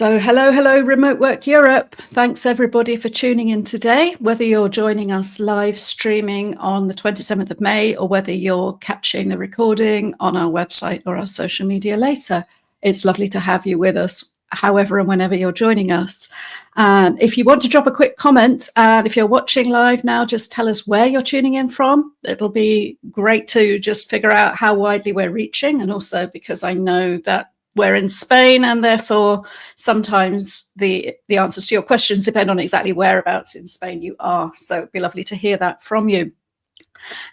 So hello, Remote Work Europe. Thanks everybody for tuning in today, whether you're joining us live streaming on the 27th of May or whether you're catching the recording on our website or our social media later. It's lovely to have you with us, however and whenever you're joining us. If you want to drop a quick comment, and if you're watching live now, just tell us where you're tuning in from. It'll be great to just figure out how widely we're reaching, and also because I know that we're in Spain, and therefore sometimes the answers to your questions depend on exactly whereabouts in Spain you are. So it'd be lovely to hear that from you.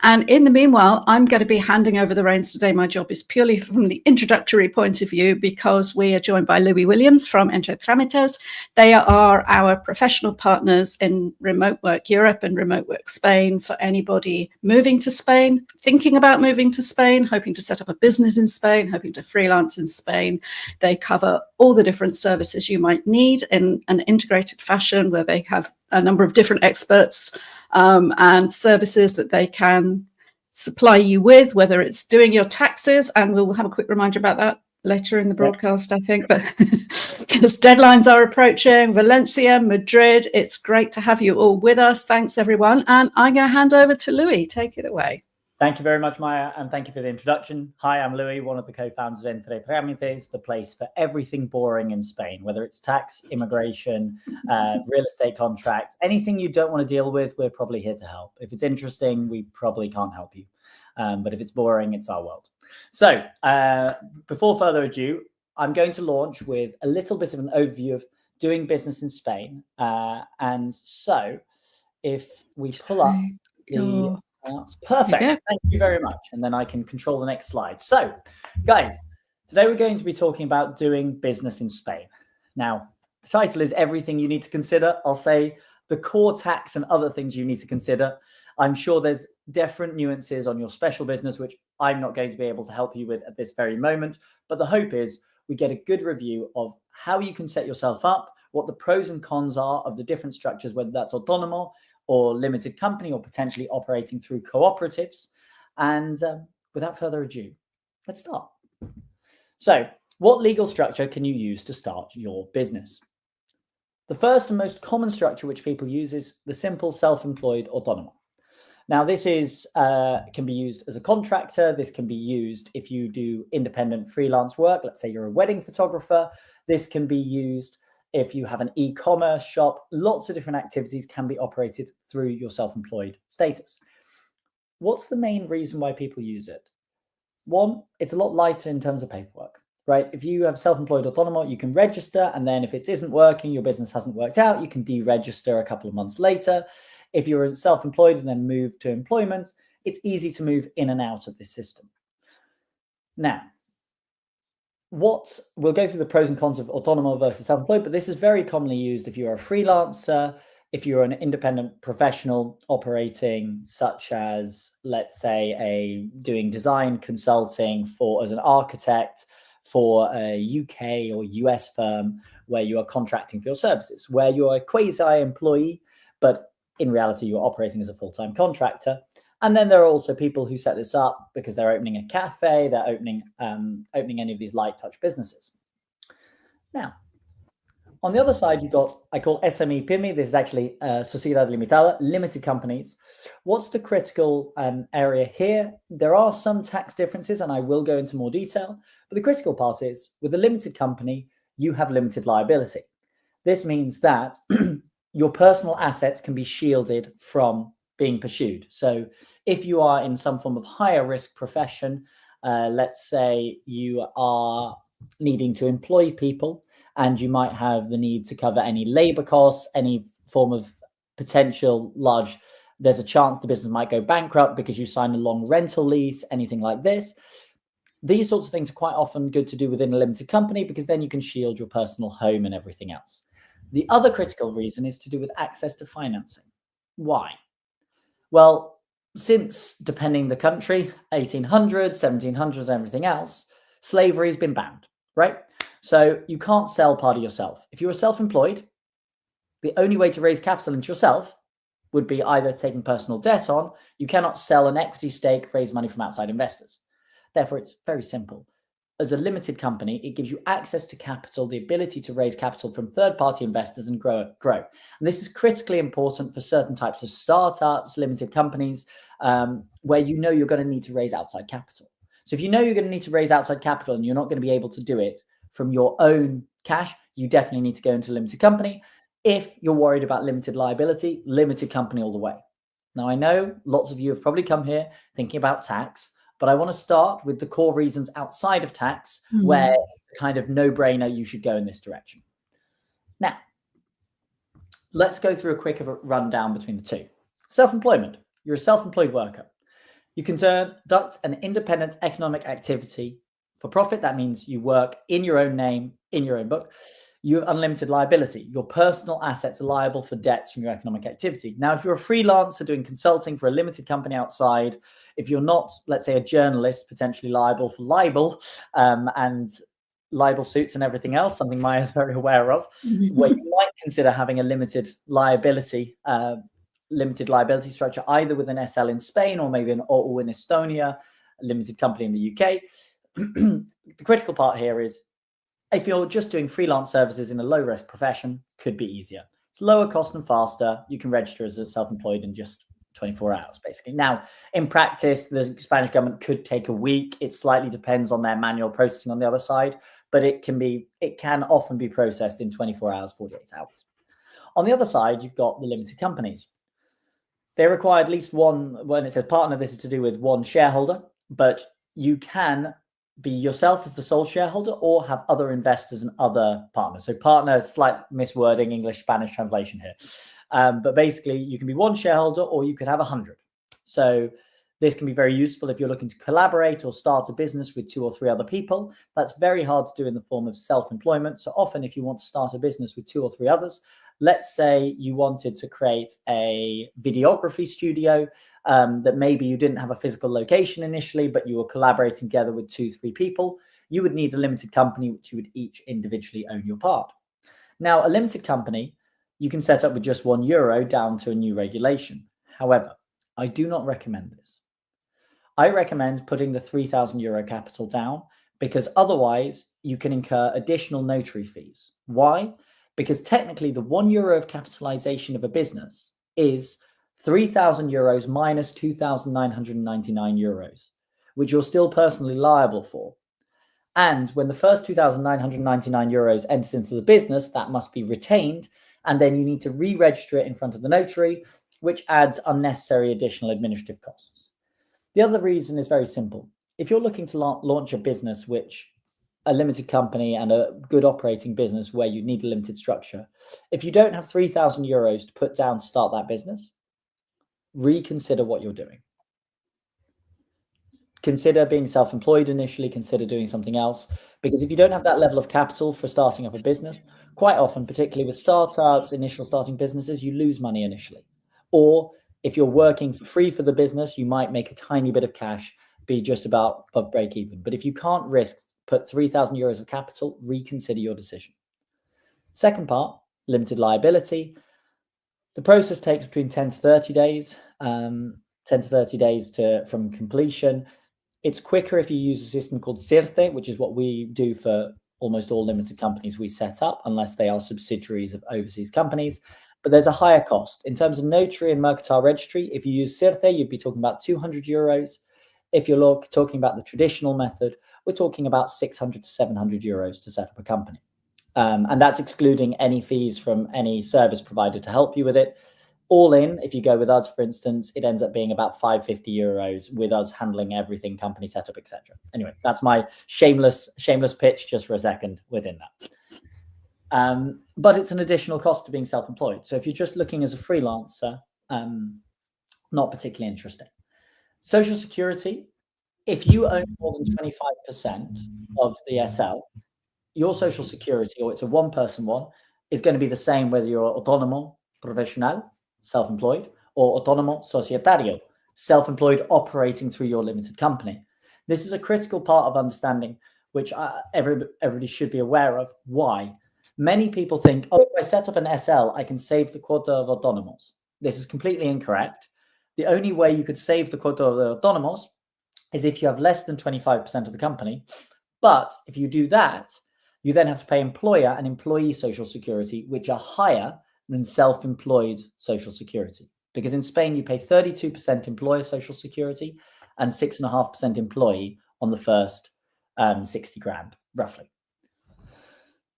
And in the meanwhile, I'm going to be handing over the reins today. My job is purely from the introductory point of view, because we are joined by Louis Williams from Entre Trámites. They are our professional partners in Remote Work Europe and Remote Work Spain for anybody moving to Spain, thinking about moving to Spain, hoping to set up a business in Spain, hoping to freelance in Spain. They cover all the different services you might need in an integrated fashion, where they have a number of different experts and services that they can supply you with, whether it's doing your taxes, and we'll have a quick reminder about that later in the broadcast, I think, but because deadlines are approaching, Valencia, Madrid, it's great to have you all with us. Thanks, everyone. And I'm going to hand over to Louis. Take it away. Thank you very much, Maya, and thank you for the introduction. Hi, I'm Louis, one of the co-founders of Entre Trámites, the place for everything boring in Spain, whether it's tax, immigration, real estate contracts, anything you don't want to deal with, we're probably here to help. If it's interesting, we probably can't help you. But if it's boring, it's our world. So before further ado, I'm going to launch with a little bit of an overview of doing business in Spain. And so if we pull up the... That's perfect. Thank you very much. And then I can control the next slide. So, guys, today we're going to be talking about doing business in Spain. Now, the title is Everything You Need to Consider. I'll say the core tax and other things you need to consider. I'm sure there's different nuances on your special business, which I'm not going to be able to help you with at this very moment. But the hope is we get a good review of how you can set yourself up, what the pros and cons are of the different structures, whether that's autonomo or limited company, or potentially operating through cooperatives. And without further ado, let's start. So, what legal structure can you use to start your business? The first and most common structure which people use is the simple self-employed autonomo. Now, this is can be used as a contractor. This can be used if you do independent freelance work. Let's say you're a wedding photographer. This can be used if you have an e-commerce shop. Lots of different activities can be operated through your self-employed status. What's the main reason why people use it? One, it's a lot lighter in terms of paperwork, right? If you have self-employed autonomo, you can register, and then if it isn't working, your business hasn't worked out, you can deregister a couple of months later. If you're self-employed and then move to employment, it's easy to move in and out of this system. Now, we'll go through the pros and cons of autonomo versus self-employed, but this is very commonly used if you're a freelancer, if you're an independent professional operating, such as, let's say, doing design consulting as an architect for a UK or US firm where you are contracting for your services, where you're a quasi-employee, but in reality, you're operating as a full-time contractor. And then there are also people who set this up because they're opening a cafe, they're opening any of these light touch businesses. Now, on the other side, you've got, I call SME PYME. This is actually Sociedad Limitada, limited companies. What's the critical area here? There are some tax differences, and I will go into more detail. But the critical part is, with a limited company, you have limited liability. This means that your personal assets can be shielded from being pursued. So if you are in some form of higher risk profession, let's say you are needing to employ people and you might have the need to cover any labor costs, any form of potential there's a chance the business might go bankrupt because you sign a long rental lease, anything like this. These sorts of things are quite often good to do within a limited company, because then you can shield your personal home and everything else. The other critical reason is to do with access to financing. Why? Well, since, depending the country, 1800s, 1700s, and everything else, slavery has been banned, right? So you can't sell part of yourself. If you're self-employed, the only way to raise capital into yourself would be either taking personal debt on. You cannot sell an equity stake, raise money from outside investors. Therefore, it's very simple. as a limited company, it gives you access to capital, the ability to raise capital from third-party investors and grow. And this is critically important for certain types of startups, limited companies, where you know you're going to need to raise outside capital. So if you know you're going to need to raise outside capital and you're not going to be able to do it from your own cash, you definitely need to go into a limited company. If you're worried about limited liability, limited company all the way. Now, I know lots of you have probably come here thinking about tax, but I want to start with the core reasons outside of tax where it's a kind of no-brainer you should go in this direction. Now, let's go through a quick rundown between the two. Self-employment. You're a self-employed worker. You can conduct an independent economic activity for profit. That means you work in your own name, in your own book. You have unlimited liability. Your personal assets are liable for debts from your economic activity. Now, if you're a freelancer doing consulting for a limited company outside, if you're not, let's say, a journalist, potentially liable for libel and libel suits and everything else, something Maya is very aware of, where you might consider having a limited liability structure, either with an SL in Spain or maybe or in Estonia, a limited company in the UK. The critical part here is, if you're just doing freelance services in a low-risk profession, could be easier. It's lower cost and faster. You can register as a self-employed in just 24 hours, basically. Now, in practice, the Spanish government could take a week. It slightly depends on their manual processing on the other side, but it can often be processed in 24 hours, 48 hours. On the other side, you've got the limited companies. They require at least one, when it says partner, this is to do with one shareholder, but you can be yourself as the sole shareholder or have other investors and other partners. So partner, slight miswording, English, Spanish translation here. But basically you can be one shareholder or you could have 100. So this can be very useful if you're looking to collaborate or start a business with 2 or 3 other people. That's very hard to do in the form of self-employment. So often if you want to start a business with 2 or 3 others, let's say you wanted to create a videography studio that maybe you didn't have a physical location initially, but you were collaborating together with 2, 3 people, you would need a limited company, which you would each individually own your part. Now, a limited company, you can set up with just €1 down to a new regulation. However, I do not recommend this. I recommend putting the €3,000 capital down because otherwise you can incur additional notary fees. Why? Because technically the €1 of capitalization of a business is €3,000 minus €2,999, which you're still personally liable for. And when the first €2,999 enters into the business, that must be retained. And then you need to re-register it in front of the notary, which adds unnecessary additional administrative costs. The other reason is very simple. If you're looking to launch a business, which a limited company and a good operating business where you need a limited structure, if you don't have €3,000 to put down to start that business, reconsider what you're doing. Consider being self-employed initially, consider doing something else, because if you don't have that level of capital for starting up a business, quite often, particularly with startups, initial starting businesses, you lose money initially. Or if you're working for free for the business, you might make a tiny bit of cash, be just about break even. But if you can't put €3,000 of capital, reconsider your decision. Second part, limited liability. The process takes between 10 to 30 days, from completion. It's quicker if you use a system called CIRCE, which is what we do for almost all limited companies we set up, unless they are subsidiaries of overseas companies. But there's a higher cost. In terms of notary and mercantile registry, if you use CIRCE, you'd be talking about €200. If you're talking about the traditional method, we're talking about €600 to €700 to set up a company. And that's excluding any fees from any service provider to help you with it. All in, if you go with us, for instance, it ends up being about €550 with us handling everything, company setup, etc. Anyway, that's my shameless pitch just for a second within that. But it's an additional cost to being self-employed. So if you're just looking as a freelancer, not particularly interesting. Social Security, if you own more than 25% of the SL, your Social Security, or it's a one-person one, is going to be the same whether you're autónomo, profesional, self-employed, or autónomo societario, self-employed operating through your limited company. This is a critical part of understanding, which everybody should be aware of. Why? Many people think, oh, if I set up an SL, I can save the quota of autónomos. This is completely incorrect. The only way you could save the quota of the autónomos is if you have less than 25% of the company, But if you do that, you then have to pay employer and employee social security, which are higher than self-employed social security. Because in Spain, you pay 32% employer social security and 6.5% employee on the first 60 grand, roughly.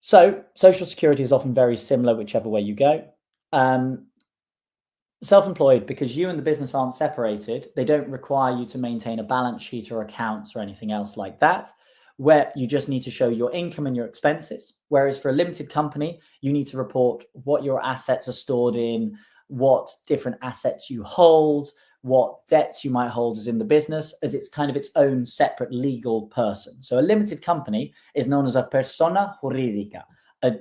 So social security is often very similar, whichever way you go. Self-employed, because you and the business aren't separated, they don't require you to maintain a balance sheet or accounts or anything else like that, where you just need to show your income and your expenses. Whereas for a limited company, you need to report what your assets are stored in, what different assets you hold, what debts you might hold as in the business, as it's kind of its own separate legal person. So a limited company is known as a persona jurídica, a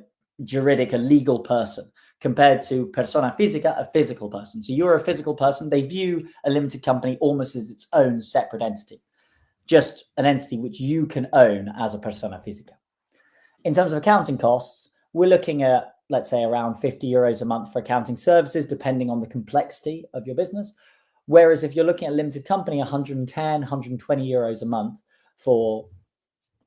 legal person, compared to persona física, a physical person. So you're a physical person. They view a limited company almost as its own separate entity, just an entity which you can own as a persona física. In terms of accounting costs, we're looking at, let's say, around 50 euros a month for accounting services, depending on the complexity of your business. Whereas if you're looking at a limited company, 110, 120 euros a month for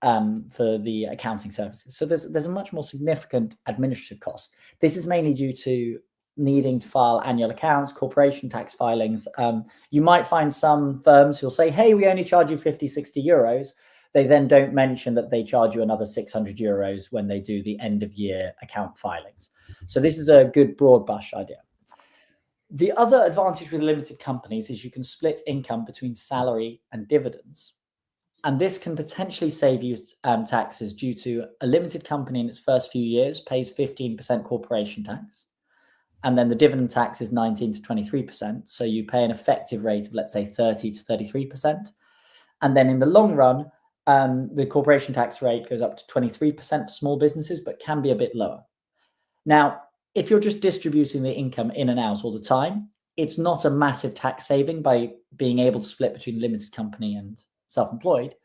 the accounting services. So there's a much more significant administrative cost. This is mainly due to needing to file annual accounts, corporation tax filings. You might find some firms who'll say, hey, we only charge you 50, 60 euros. They then don't mention that they charge you another 600 euros when they do the end of year account filings. So this is a good broad brush idea. The other advantage with limited companies is you can split income between salary and dividends. And this can potentially save you taxes due to a limited company in its first few years pays 15% corporation tax. And then the dividend tax is 19 to 23%. So you pay an effective rate of, let's say, 30 to 33%. And then in the long run, the corporation tax rate goes up to 23% for small businesses, but can be a bit lower. Now, if you're just distributing the income in and out all the time, it's not a massive tax saving by being able to split between limited company and self-employed.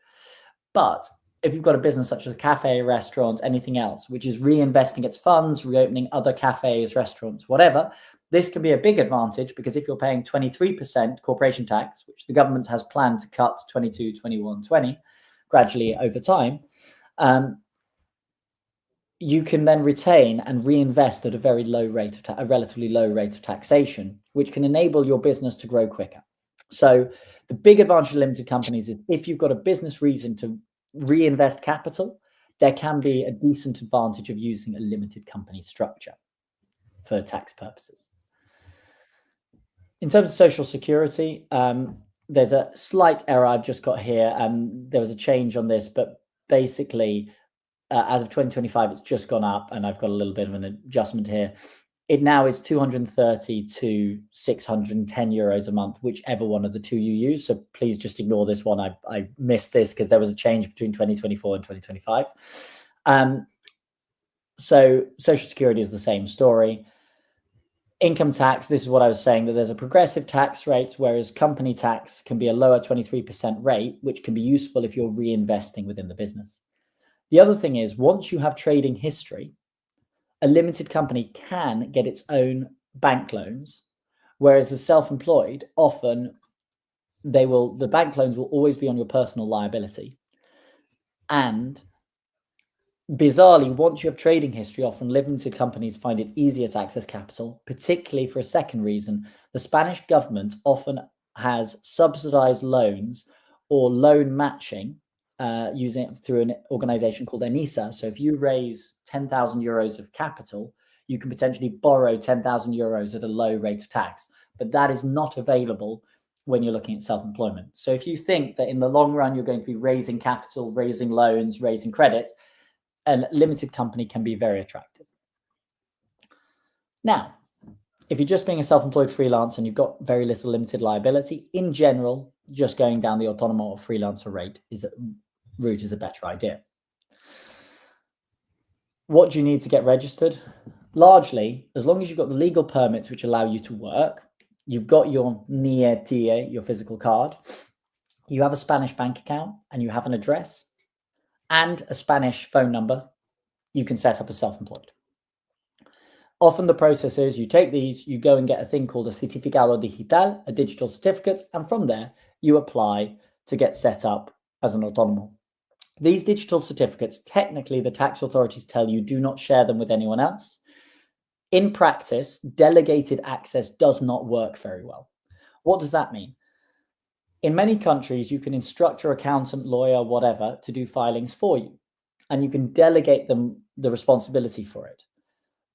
But if you've got a business such as a cafe, restaurant, anything else, which is reinvesting its funds, reopening other cafes, restaurants, whatever, this can be a big advantage, because if you're paying 23% corporation tax, which the government has planned to cut to 22, 21, 20 gradually over time, you can then retain and reinvest at a very low rate of a relatively low rate of taxation, which can enable your business to grow quicker. So the big advantage of limited companies is if you've got a business reason to reinvest capital, there can be a decent advantage of using a limited company structure for tax purposes. In terms of social security, there's a slight error I've just got here. There was a change on this, but basically, as of 2025, it's just gone up, and I've got a little bit of an adjustment here. It now is 230 to 610 euros a month, whichever one of the two you use. So please just ignore this one. I missed this because there was a change between 2024 and 2025. So Social Security is the same story. Income tax, this is what I was saying, that there's a progressive tax rate, whereas company tax can be a lower 23% rate, which can be useful if you're reinvesting within the business. The other thing is, once you have trading history, a limited company can get its own bank loans, whereas as self-employed, often the bank loans will always be on your personal liability. And bizarrely, once you have trading history, often limited companies find it easier to access capital, particularly for a second reason. The Spanish government often has subsidized loans or loan matching using it through an organization called ENISA. So if you raise 10,000 euros of capital, you can potentially borrow 10,000 euros at a low rate of tax, but that is not available when you're looking at self-employment. So if you think that in the long run, you're going to be raising capital, raising loans, raising credit, a limited company can be very attractive. Now, if you're just being a self-employed freelance and you've got very little limited liability, in general, just going down the autonomo or freelancer route is a better idea. What do you need to get registered? Largely, as long as you've got the legal permits which allow you to work, you've got your NIE, your physical card, you have a Spanish bank account, and you have an address and a Spanish phone number, you can set up as self-employed. Often the process is you take these, you go and get a thing called a certificado digital, a digital certificate, and from there you apply to get set up as an autónomo. These digital certificates, technically, the tax authorities tell you do not share them with anyone else. In practice, delegated access does not work very well. What does that mean? In many countries, you can instruct your accountant, lawyer, whatever, to do filings for you, and you can delegate them the responsibility for it.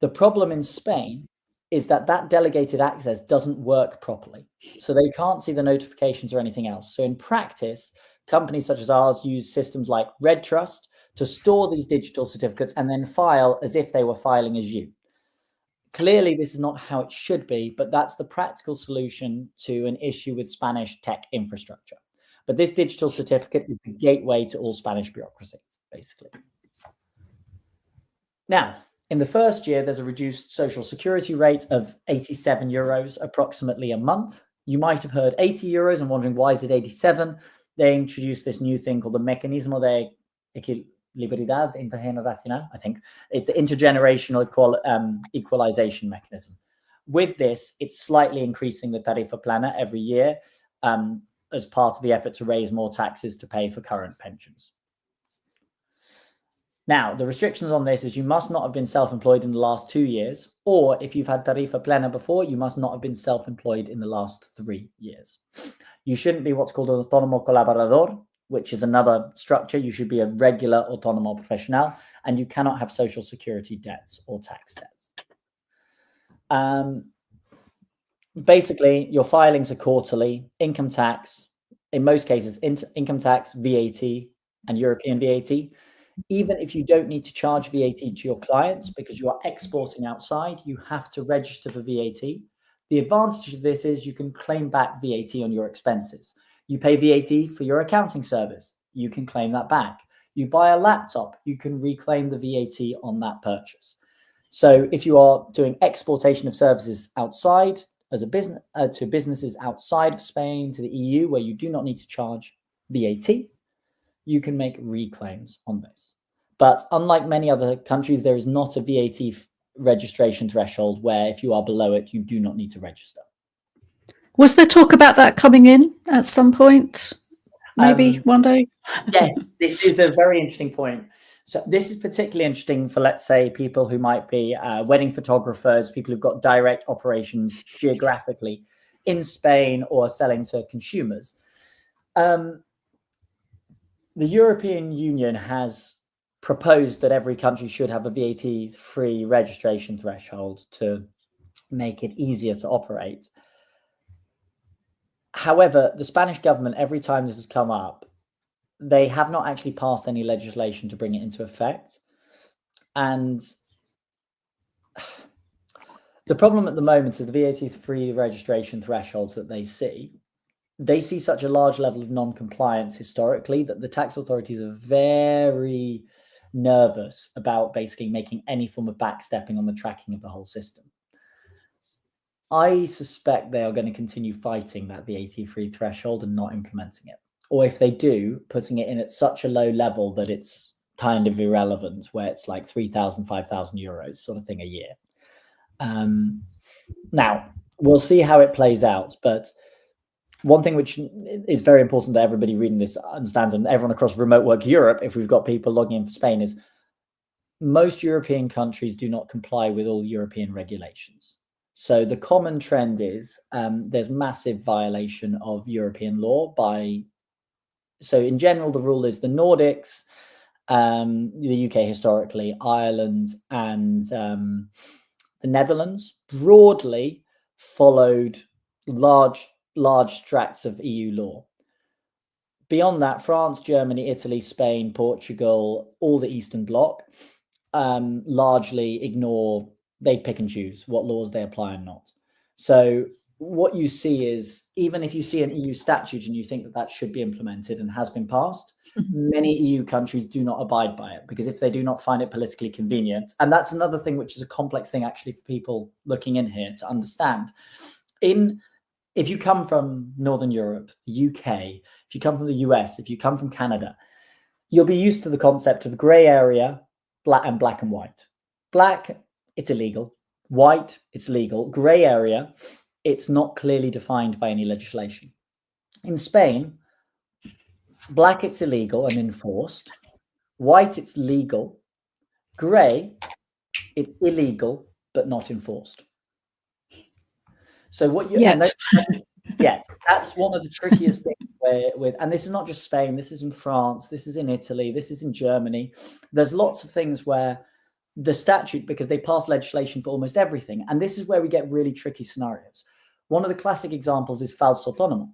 The problem in Spain is that that delegated access doesn't work properly. So they can't see the notifications or anything else. So in practice, companies such as ours use systems like Red Trust to store these digital certificates and then file as if they were filing as you. Clearly, this is not how it should be, but that's the practical solution to an issue with Spanish tech infrastructure. But this digital certificate is the gateway to all Spanish bureaucracy, basically. Now, in the first year, there's a reduced social security rate of 87 euros approximately a month. You might have heard 80 euros and wondering, why is it 87? They introduced this new thing called the Mecanismo de Equilibridad Intergeneracional, I think. It's the intergenerational equalization mechanism. With this, it's slightly increasing the tarifa plana every year as part of the effort to raise more taxes to pay for current pensions. Now, the restrictions on this is you must not have been self-employed in the last 2 years, or if you've had tarifa plena before, you must not have been self-employed in the last 3 years. You shouldn't be what's called an autónomo colaborador, which is another structure. You should be a regular autónomo profesional, and you cannot have social security debts or tax debts. Basically, your filings are quarterly, income tax, in most cases, income tax, VAT, and European VAT. Even if you don't need to charge VAT to your clients because you are exporting outside, you have to register for VAT. The advantage of this is you can claim back VAT on your expenses. You pay VAT for your accounting service, you can claim that back. You buy a laptop, you can reclaim the VAT on that purchase. So if you are doing exportation of services outside as a business to businesses outside of Spain, to the EU, where you do not need to charge VAT, you can make reclaims on this. But unlike many other countries, there is not a VAT registration threshold where if you are below it, you do not need to register. Was there talk about that coming in at some point? Maybe one day? Yes, this is a very interesting point. So this is particularly interesting for, let's say, people who might be wedding photographers, people who've got direct operations geographically in Spain or selling to consumers. The European Union has proposed that every country should have a VAT-free registration threshold to make it easier to operate. However, the Spanish government, every time this has come up, they have not actually passed any legislation to bring it into effect. And the problem at the moment is the VAT-free registration thresholds that they see such a large level of non-compliance historically that the tax authorities are very nervous about basically making any form of backstepping on the tracking of the whole system. I suspect they are going to continue fighting that VAT-free threshold and not implementing it. Or if they do, putting it in at such a low level that it's kind of irrelevant, where it's like 3,000, 5,000 euros sort of thing a year. Now, we'll see how it plays out, but one thing which is very important that everybody reading this understands, and everyone across remote work Europe, if we've got people logging in for Spain, is most European countries do not comply with all European regulations. So the common trend is there's massive violation of European law so in general, the rule is the Nordics, the UK historically, Ireland, and the Netherlands broadly followed large tracts of EU law. Beyond that, France, Germany, Italy, Spain, Portugal, all the Eastern Bloc largely ignore, they pick and choose what laws they apply and not. So what you see is, even if you see an EU statute and you think that that should be implemented and has been passed, many EU countries do not abide by it, because if they do not find it politically convenient, and that's another thing which is a complex thing actually for people looking in here to understand. If you come from Northern Europe, the UK, if you come from the US, if you come from Canada, you'll be used to the concept of grey area, black and white. Black, it's illegal. White, it's legal. Grey area, it's not clearly defined by any legislation. In Spain, black, it's illegal and enforced. White, it's legal. Grey, it's illegal but not enforced. So what you that's one of the trickiest things and this is not just Spain, this is in France, this is in Italy, this is in Germany. There's lots of things where the statute, because they pass legislation for almost everything, and this is where we get really tricky scenarios. One of the classic examples is falso autónomo.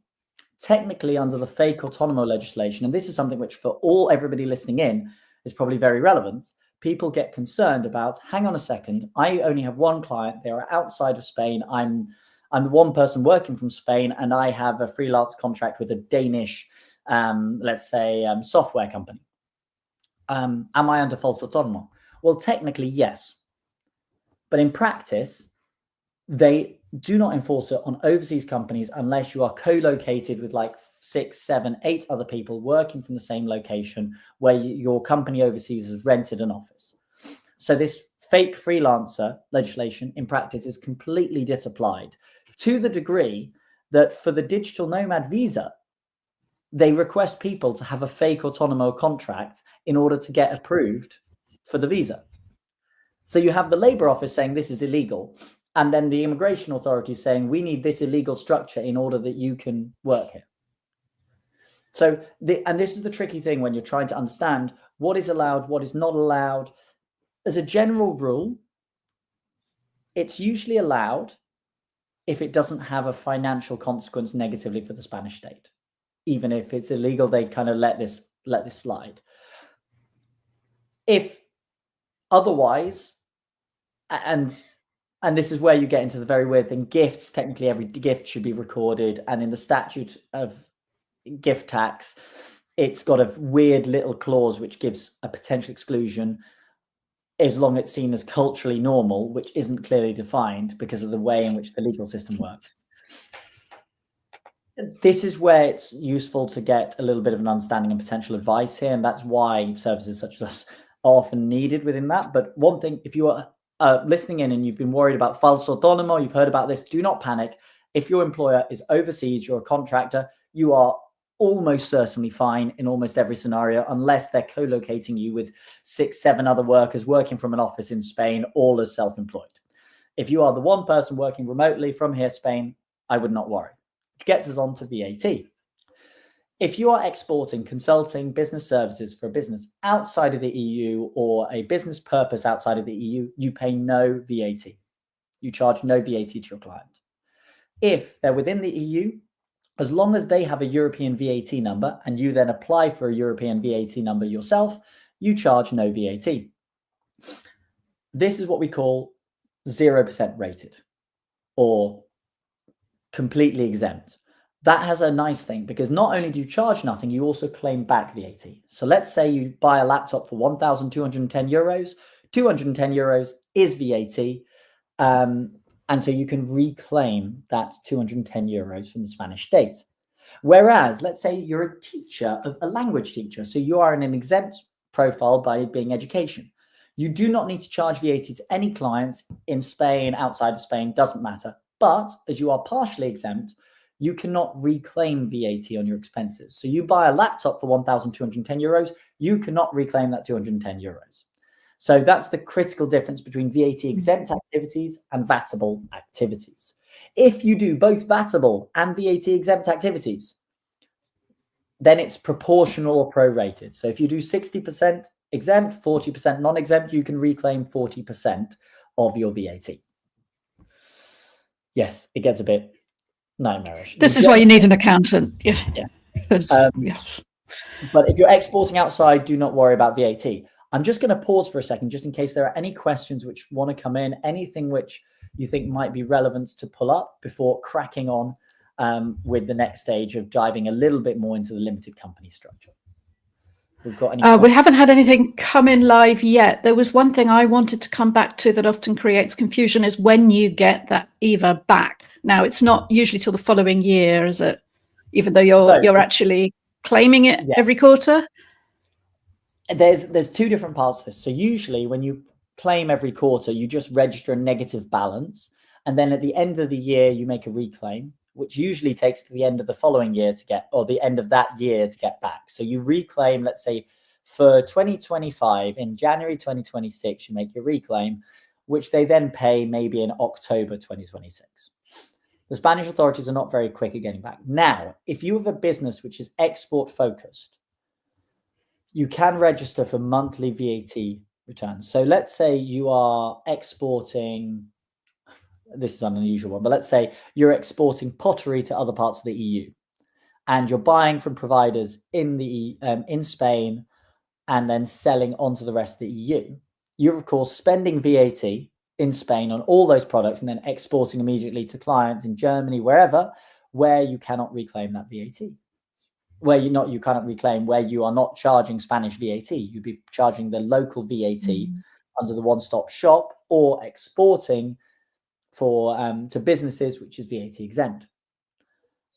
Technically, under the fake autonomo legislation, and this is something which for everybody listening in is probably very relevant, people get concerned about, hang on a second, I only have one client, they are outside of Spain, I'm the one person working from Spain, and I have a freelance contract with a Danish, let's say, software company. Am I under falso autónomo? Well, technically, yes. But in practice, they do not enforce it on overseas companies unless you are co-located with like 6, 7, 8 other people working from the same location where your company overseas has rented an office. So this fake freelancer legislation in practice is completely disapplied, to the degree that for the digital nomad visa, they request people to have a fake autonomo contract in order to get approved for the visa. So you have the Labour Office saying this is illegal, and then the immigration authorities saying we need this illegal structure in order that you can work here. So, and this is the tricky thing when you're trying to understand what is allowed, what is not allowed. As a general rule, it's usually allowed if it doesn't have a financial consequence negatively for the Spanish state. Even if it's illegal, they kind of let this slide. If otherwise, and this is where you get into the very weird thing, gifts, technically every gift should be recorded, and in the statute of gift tax, it's got a weird little clause which gives a potential exclusion as long as it's seen as culturally normal, which isn't clearly defined because of the way in which the legal system works. This is where it's useful to get a little bit of an understanding and potential advice here, and that's why services such as us are often needed within that. But one thing, if you are listening in and you've been worried about falso autónomo, you've heard about this, do not panic. If your employer is overseas, you're a contractor, you are almost certainly fine in almost every scenario, unless they're co-locating you with 6, 7 other workers working from an office in Spain, all as self-employed. If you are the one person working remotely from here, Spain, I would not worry. Which gets us on to VAT. If you are exporting, consulting, business services for a business outside of the EU or a business purpose outside of the EU, you pay no VAT. You charge no VAT to your client. If they're within the EU, as long as they have a European VAT number and you then apply for a European VAT number yourself, you charge no VAT. This is what we call 0% rated or completely exempt. That has a nice thing because not only do you charge nothing, you also claim back VAT. So let's say you buy a laptop for 1,210 euros, 210 euros is VAT. And so you can reclaim that 210 euros from the Spanish state. Whereas, let's say you're a teacher, a language teacher, so you are in an exempt profile by being education. You do not need to charge VAT to any clients in Spain, outside of Spain, doesn't matter. But as you are partially exempt, you cannot reclaim VAT on your expenses. So you buy a laptop for 1,210 euros, you cannot reclaim that 210 euros. So that's the critical difference between VAT exempt activities and VATable activities. If you do both VATable and VAT exempt activities, then it's proportional or prorated. So if you do 60% exempt, 40% non-exempt, you can reclaim 40% of your VAT. Yes, it gets a bit nightmarish. This is why you need an accountant. Yeah. But if you're exporting outside, do not worry about VAT. I'm just going to pause for a second, just in case there are any questions which want to come in, anything which you think might be relevant to pull up before cracking on with the next stage of diving a little bit more into the limited company structure. We've got any we haven't had anything come in live yet. There was one thing I wanted to come back to that often creates confusion is when you get that EVA back. Now, it's not usually till the following year, is it? Even though you're actually claiming it every quarter? There's 2 different parts to this. So usually when you claim every quarter, you just register a negative balance. And then at the end of the year, you make a reclaim, which usually takes to the end of the following year to get, or the end of that year to get back. So you reclaim, let's say, For 2025, in January 2026, you make your reclaim, which they then pay maybe in October 2026. The Spanish authorities are not very quick at getting back. Now, if you have a business which is export focused, you can register for monthly VAT returns. So let's say you are exporting, this is an unusual one, but let's say you're exporting pottery to other parts of the EU and you're buying from providers in Spain and then selling onto the rest of the EU. You're, of course, spending VAT in Spain on all those products and then exporting immediately to clients in Germany, wherever, where you cannot reclaim that VAT. You cannot reclaim where you are not charging Spanish VAT. You'd be charging the local VAT under the one-stop shop or exporting for to businesses, which is VAT exempt.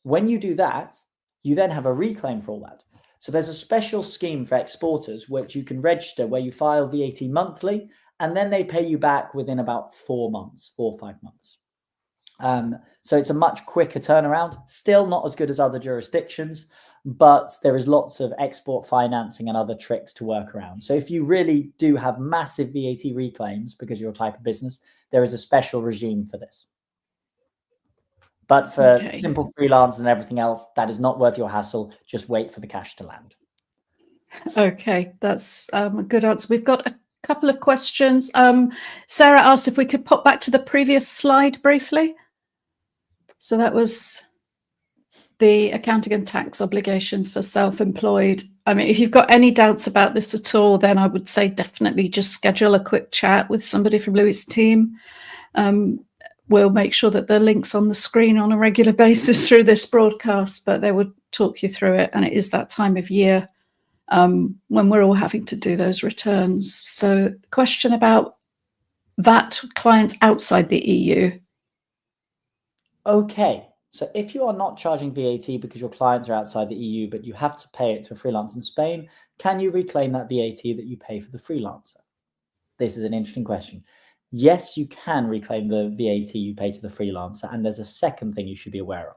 When you do that, you then have a reclaim for all that. So there's a special scheme for exporters which you can register where you file VAT monthly and then they pay you back within about 4 or 5 months. So it's a much quicker turnaround, still not as good as other jurisdictions, but there is lots of export financing and other tricks to work around. So if you really do have massive VAT reclaims because you're a type of business, there is a special regime for this. But for simple freelancers and everything else, that is not worth your hassle. Just wait for the cash to land. Okay, that's a good answer. We've got a couple of questions. Sarah asked if we could pop back to the previous slide briefly. So that was the accounting and tax obligations for self-employed. I mean, if you've got any doubts about this at all, then I would say definitely just schedule a quick chat with somebody from Louis' team. We'll make sure that the link's on the screen on a regular basis through this broadcast, but they would talk you through it. And it is that time of year when we're all having to do those returns. So question about VAT clients outside the EU. Okay, so if you are not charging VAT because your clients are outside the EU, but you have to pay it to a freelancer in Spain, can you reclaim that VAT that you pay for the freelancer? This is an interesting question. Yes, you can reclaim the VAT you pay to the freelancer. And there's a second thing you should be aware of.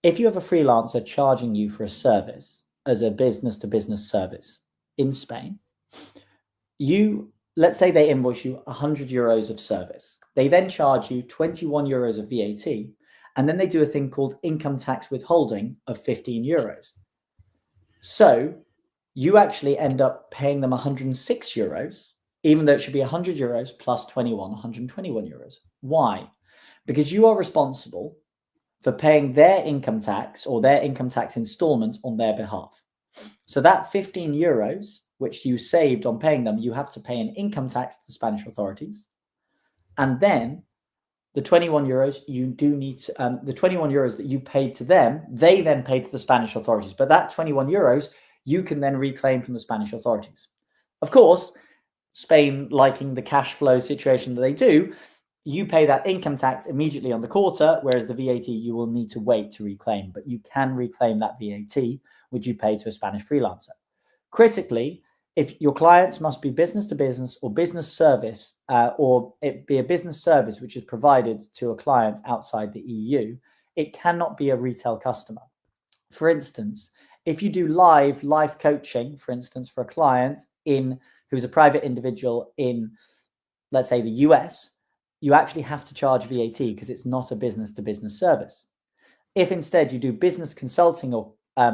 If you have a freelancer charging you for a service as a business-to-business service in Spain, let's say they invoice you 100 euros of service. They then charge you 21 euros of VAT. And then they do a thing called income tax withholding of 15 euros. So you actually end up paying them 106 euros, even though it should be 100 euros plus 121 euros. Why? Because you are responsible for paying their income tax or their income tax installment on their behalf. So that 15 euros, which you saved on paying them, you have to pay an income tax to the Spanish authorities. And then the 21 euros you do need to, the 21 euros that you paid to them, they then pay to the Spanish authorities. But that 21 euros you can then reclaim from the Spanish authorities. Of course, Spain liking the cash flow situation that they do, you pay that income tax immediately on the quarter, whereas the VAT you will need to wait to reclaim. But you can reclaim that VAT, which you pay to a Spanish freelancer. Critically, if your clients must be business to business or business service, or it be a business service which is provided to a client outside the EU, it cannot be a retail customer. For instance, if you do live coaching, for instance, for a client who's a private individual in, let's say, the US, you actually have to charge VAT because it's not a business-to-business service. If instead you do business consulting or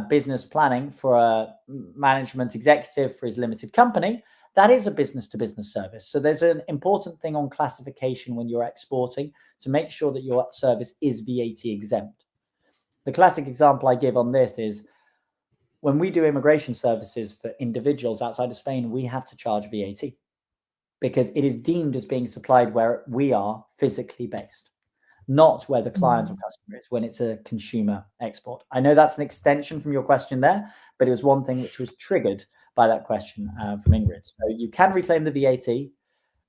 business planning for a management executive for his limited company, that is a business-to-business service. So there's an important thing on classification when you're exporting to make sure that your service is VAT exempt. The classic example I give on this is when we do immigration services for individuals outside of Spain, we have to charge VAT because it is deemed as being supplied where we are physically based, not where the client or customer is when it's a consumer export. I know that's an extension from your question there, but it was one thing which was triggered by that question from Ingrid. So you can reclaim the VAT.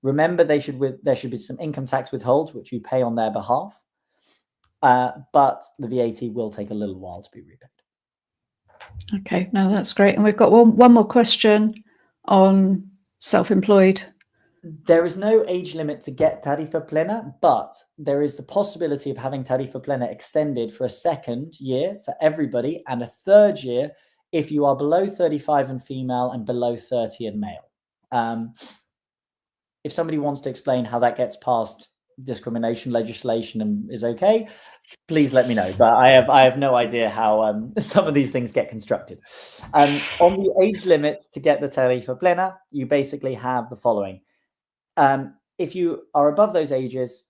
Remember, there should be some income tax withhold, which you pay on their behalf, but the VAT will take a little while to be repaid. Okay, no, that's great. And we've got one more question on self-employed. There is no age limit to get Tarifa Plena, but there is the possibility of having Tarifa Plena extended for a second year for everybody and a third year if you are below 35 and female and below 30 and male. If somebody wants to explain how that gets past discrimination legislation and is okay, please let me know. But I have no idea how some of these things get constructed. On the age limits to get the tarifa plena, you basically have the following. If you are above those ages,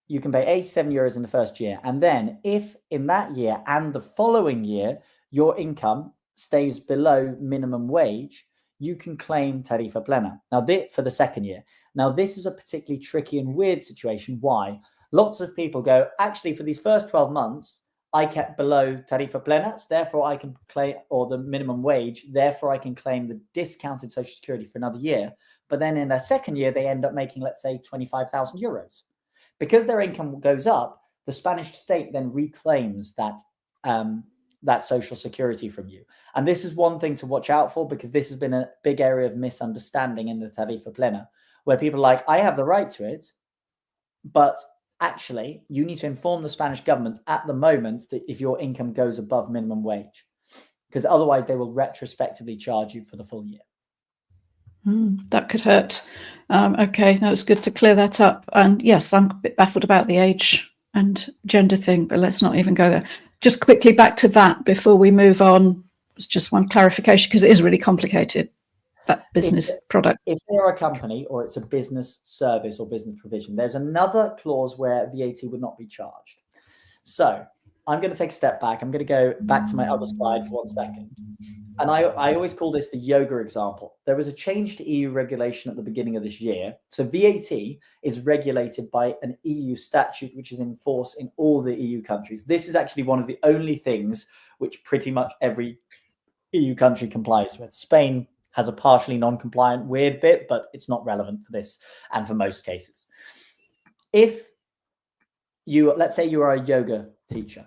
you can pay 87 euros in the first year. And then if in that year and the following year, your income stays below minimum wage, you can claim tarifa plena. Now, for the second year. Now, this is a particularly tricky and weird situation. Why? Lots of people go, actually, for these first 12 months, I kept below tarifa plena, therefore I can claim, or the minimum wage, therefore I can claim the discounted social security for another year. But then in their second year, they end up making, let's say, 25,000 euros. Because their income goes up, the Spanish state then reclaims that that social security from you. And this is one thing to watch out for, because this has been a big area of misunderstanding in the tarifa plena, where people are like, I have the right to it, but actually you need to inform the Spanish government at the moment that if your income goes above minimum wage, because otherwise they will retrospectively charge you for the full year. That could hurt. Okay, no, it's good to clear that up. And yes, I'm a bit baffled about the age and gender thing, but let's not even go there. Just quickly back to that before we move on. It's just one clarification, because it is really complicated, that business product. If they're a company or it's a business service or business provision, there's another clause where VAT would not be charged. So I'm going to take a step back. I'm going to go back to my other slide for 1 second. And I always call this the yoga example. There was a change to EU regulation at the beginning of this year. So VAT is regulated by an EU statute, which is in force in all the EU countries. This is actually one of the only things which pretty much every EU country complies with. Spain has a partially non-compliant weird bit, but it's not relevant for this and for most cases. If you, let's say you are a yoga teacher,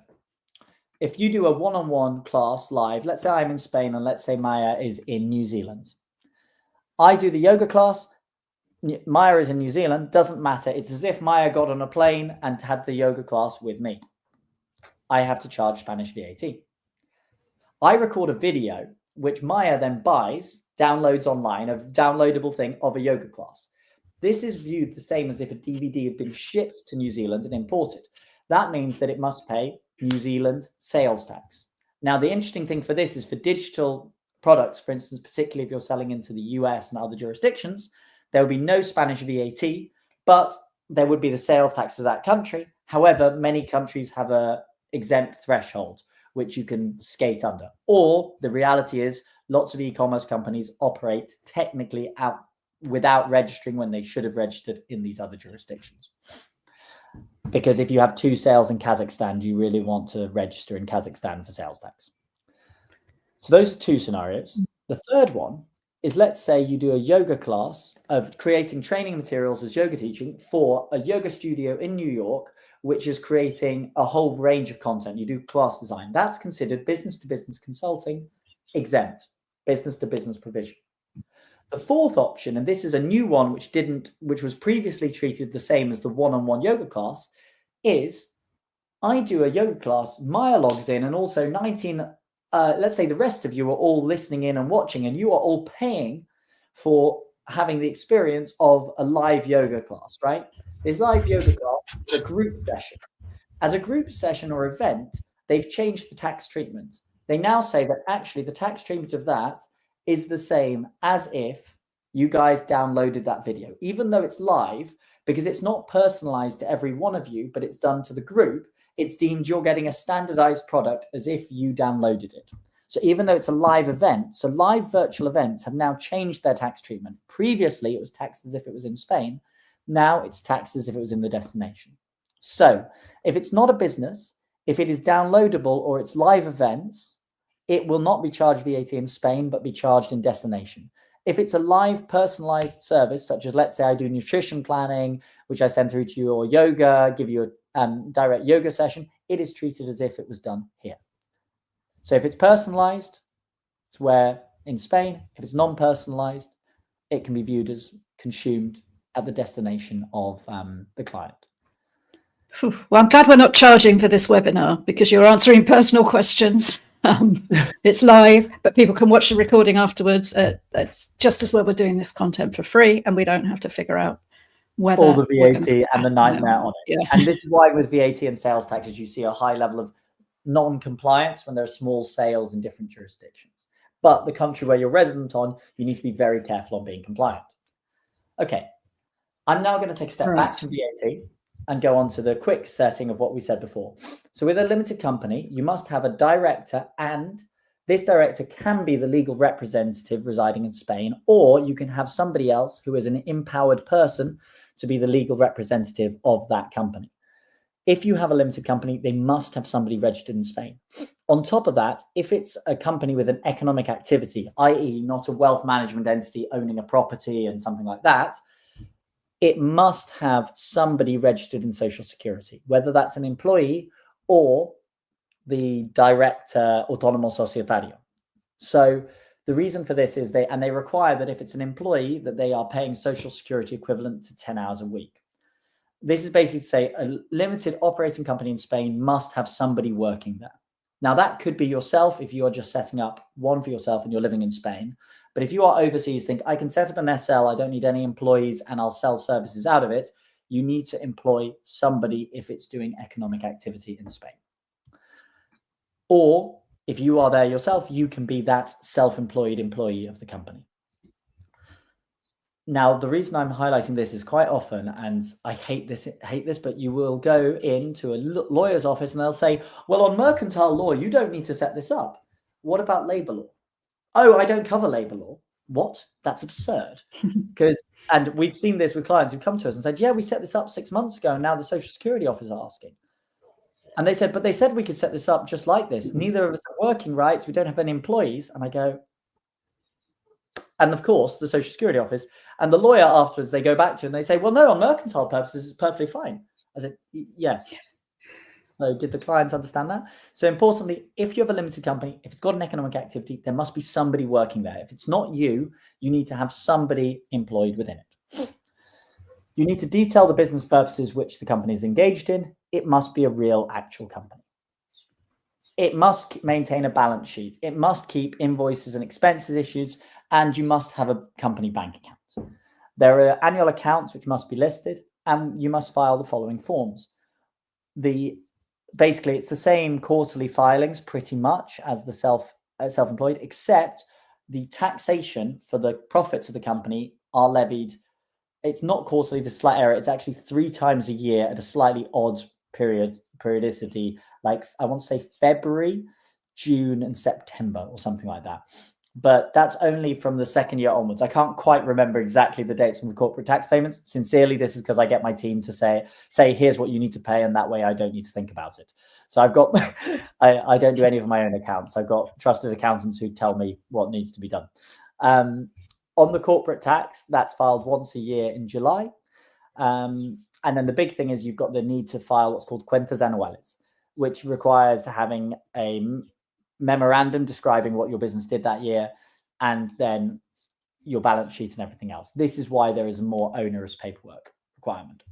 if you do a one-on-one class live, let's say I'm in Spain and let's say Maya is in New Zealand. I do the yoga class, Maya is in New Zealand, doesn't matter. It's as if Maya got on a plane and had the yoga class with me. I have to charge Spanish VAT. I record a video, which Maya then buys, downloads online, a downloadable thing of a yoga class. This is viewed the same as if a DVD had been shipped to New Zealand and imported. That means that it must pay New Zealand sales tax. Now, the interesting thing for this is for digital products, for instance, particularly if you're selling into the US and other jurisdictions, there will be no Spanish VAT, but there would be the sales tax of that country. However, many countries have a exempt threshold, which you can skate under. Or the reality is lots of e-commerce companies operate technically out without registering when they should have registered in these other jurisdictions. Because if you have 2 sales in Kazakhstan, do you really want to register in Kazakhstan for sales tax? So those are 2 scenarios. The third one is, let's say you do a yoga class of creating training materials as yoga teaching for a yoga studio in New York, which is creating a whole range of content. You do class design. That's considered business-to-business consulting, exempt, business-to-business provision. The fourth option, and this is a new one which was previously treated the same as the one-on-one yoga class, is I do a yoga class, Maya logs in, and also 19, let's say the rest of you are all listening in and watching, and you are all paying for having the experience of a live yoga class, right? This live yoga class is a group session. As a group session or event, they've changed the tax treatment. They now say that actually the tax treatment of that is the same as if you guys downloaded that video, even though it's live, because it's not personalized to every one of you, but it's done to the group. It's deemed you're getting a standardized product as if you downloaded it. So even though it's a live event, so live virtual events have now changed their tax treatment. Previously, it was taxed as if it was in Spain. Now it's taxed as if it was in the destination. So if it's not a business, if it is downloadable or it's live events, it will not be charged VAT in Spain, but be charged in destination. If it's a live personalized service, such as, let's say I do nutrition planning, which I send through to you, or yoga, give you a direct yoga session, it is treated as if it was done here. So if it's personalized, it's where in Spain. If it's non-personalized, it can be viewed as consumed at the destination of the client. Well, I'm glad we're not charging for this webinar, because you're answering personal questions. It's live, but people can watch the recording afterwards. It's just as well we're doing this content for free, and we don't have to figure out whether all the VAT and the nightmare on it. Yeah. And this is why with VAT and sales taxes, you see a high level of non-compliance when there are small sales in different jurisdictions. But the country where you're resident on, you need to be very careful on being compliant. Okay, I'm now going to take a step back from VAT and go on to the quick setting of what we said before. So with a limited company, you must have a director, and this director can be the legal representative residing in Spain, or you can have somebody else who is an empowered person to be the legal representative of that company. If you have a limited company, they must have somebody registered in Spain. On top of that, if it's a company with an economic activity, i.e. not a wealth management entity owning a property and something like that, it must have somebody registered in Social Security, whether that's an employee or the director autonomo societario. So the reason for this is they require that if it's an employee, that they are paying Social Security equivalent to 10 hours a week. This is basically to say a limited operating company in Spain must have somebody working there. Now, that could be yourself if you're just setting up one for yourself and you're living in Spain. But if you are overseas, think, I can set up an SL, I don't need any employees, and I'll sell services out of it. You need to employ somebody if it's doing economic activity in Spain. Or if you are there yourself, you can be that self-employed employee of the company. Now, the reason I'm highlighting this is quite often, and I hate this, but you will go into a lawyer's office and they'll say, well, on mercantile law, you don't need to set this up. What about labor law? Oh, I don't cover labor law. What? That's absurd. And we've seen this with clients who come to us and said, yeah, we set this up 6 months ago, and now the Social Security office are asking. And they said, but they said we could set this up just like this. Neither of us have working rights. We don't have any employees. And I go, and of course, the Social Security office and the lawyer afterwards, they go back to and they say, well, no, on mercantile purposes, it's perfectly fine. I said, yes. So did the clients understand that? So importantly, if you have a limited company, if it's got an economic activity, there must be somebody working there. If it's not you, you need to have somebody employed within it. You need to detail the business purposes which the company is engaged in. It must be a real, actual company. It must maintain a balance sheet. It must keep invoices and expenses issued, and you must have a company bank account. There are annual accounts which must be listed, and you must file the following forms. Basically, it's the same quarterly filings pretty much as the self-employed, except the taxation for the profits of the company are levied. It's not quarterly, the slight error. It's actually 3 times a year at a slightly odd periodicity, like I want to say February, June, and September or something like that. But that's only from the second year onwards. I can't quite remember exactly the dates on the corporate tax payments. Sincerely, this is because I get my team to say, here's what you need to pay, and that way I don't need to think about it. So I've got, I don't do any of my own accounts. I've got trusted accountants who tell me what needs to be done. On the corporate tax, that's filed once a year in July. And then the big thing is you've got the need to file what's called cuentas anuales, which requires having a memorandum describing what your business did that year, and then your balance sheet and everything else. This is why there is a more onerous paperwork requirement.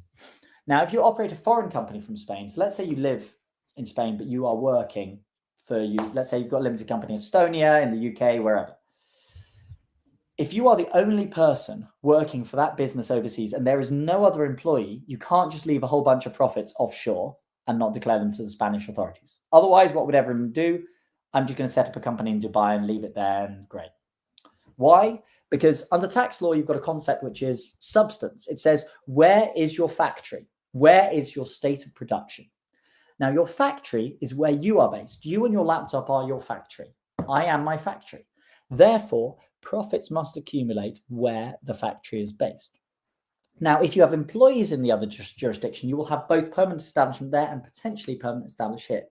Now, if you operate a foreign company from Spain, so let's say you live in Spain, but you are working for let's say you've got a limited company in Estonia, in the UK, wherever. If you are the only person working for that business overseas and there is no other employee, you can't just leave a whole bunch of profits offshore and not declare them to the Spanish authorities. Otherwise, what would everyone do? I'm just going to set up a company in Dubai and leave it there, and great. Why? Because under tax law, you've got a concept which is substance. It says, where is your factory? Where is your state of production? Now, your factory is where you are based. You and your laptop are your factory. I am my factory. Therefore, profits must accumulate where the factory is based. Now, if you have employees in the other jurisdiction, you will have both permanent establishment there and potentially permanent established here.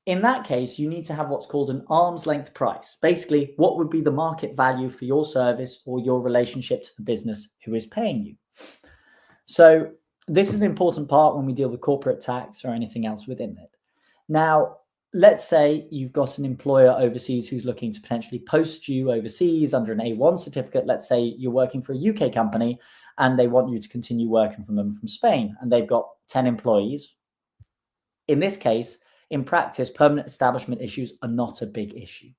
In that case, you need to have what's called an arm's length price. Basically, what would be the market value for your service or your relationship to the business who is paying you? So this is an important part when we deal with corporate tax or anything else within it. Now, let's say you've got an employer overseas who's looking to potentially post you overseas under an A1 certificate. Let's say you're working for a UK company and they want you to continue working from them from Spain, and they've got 10 employees. In this case, in practice, permanent establishment issues are not a big issue.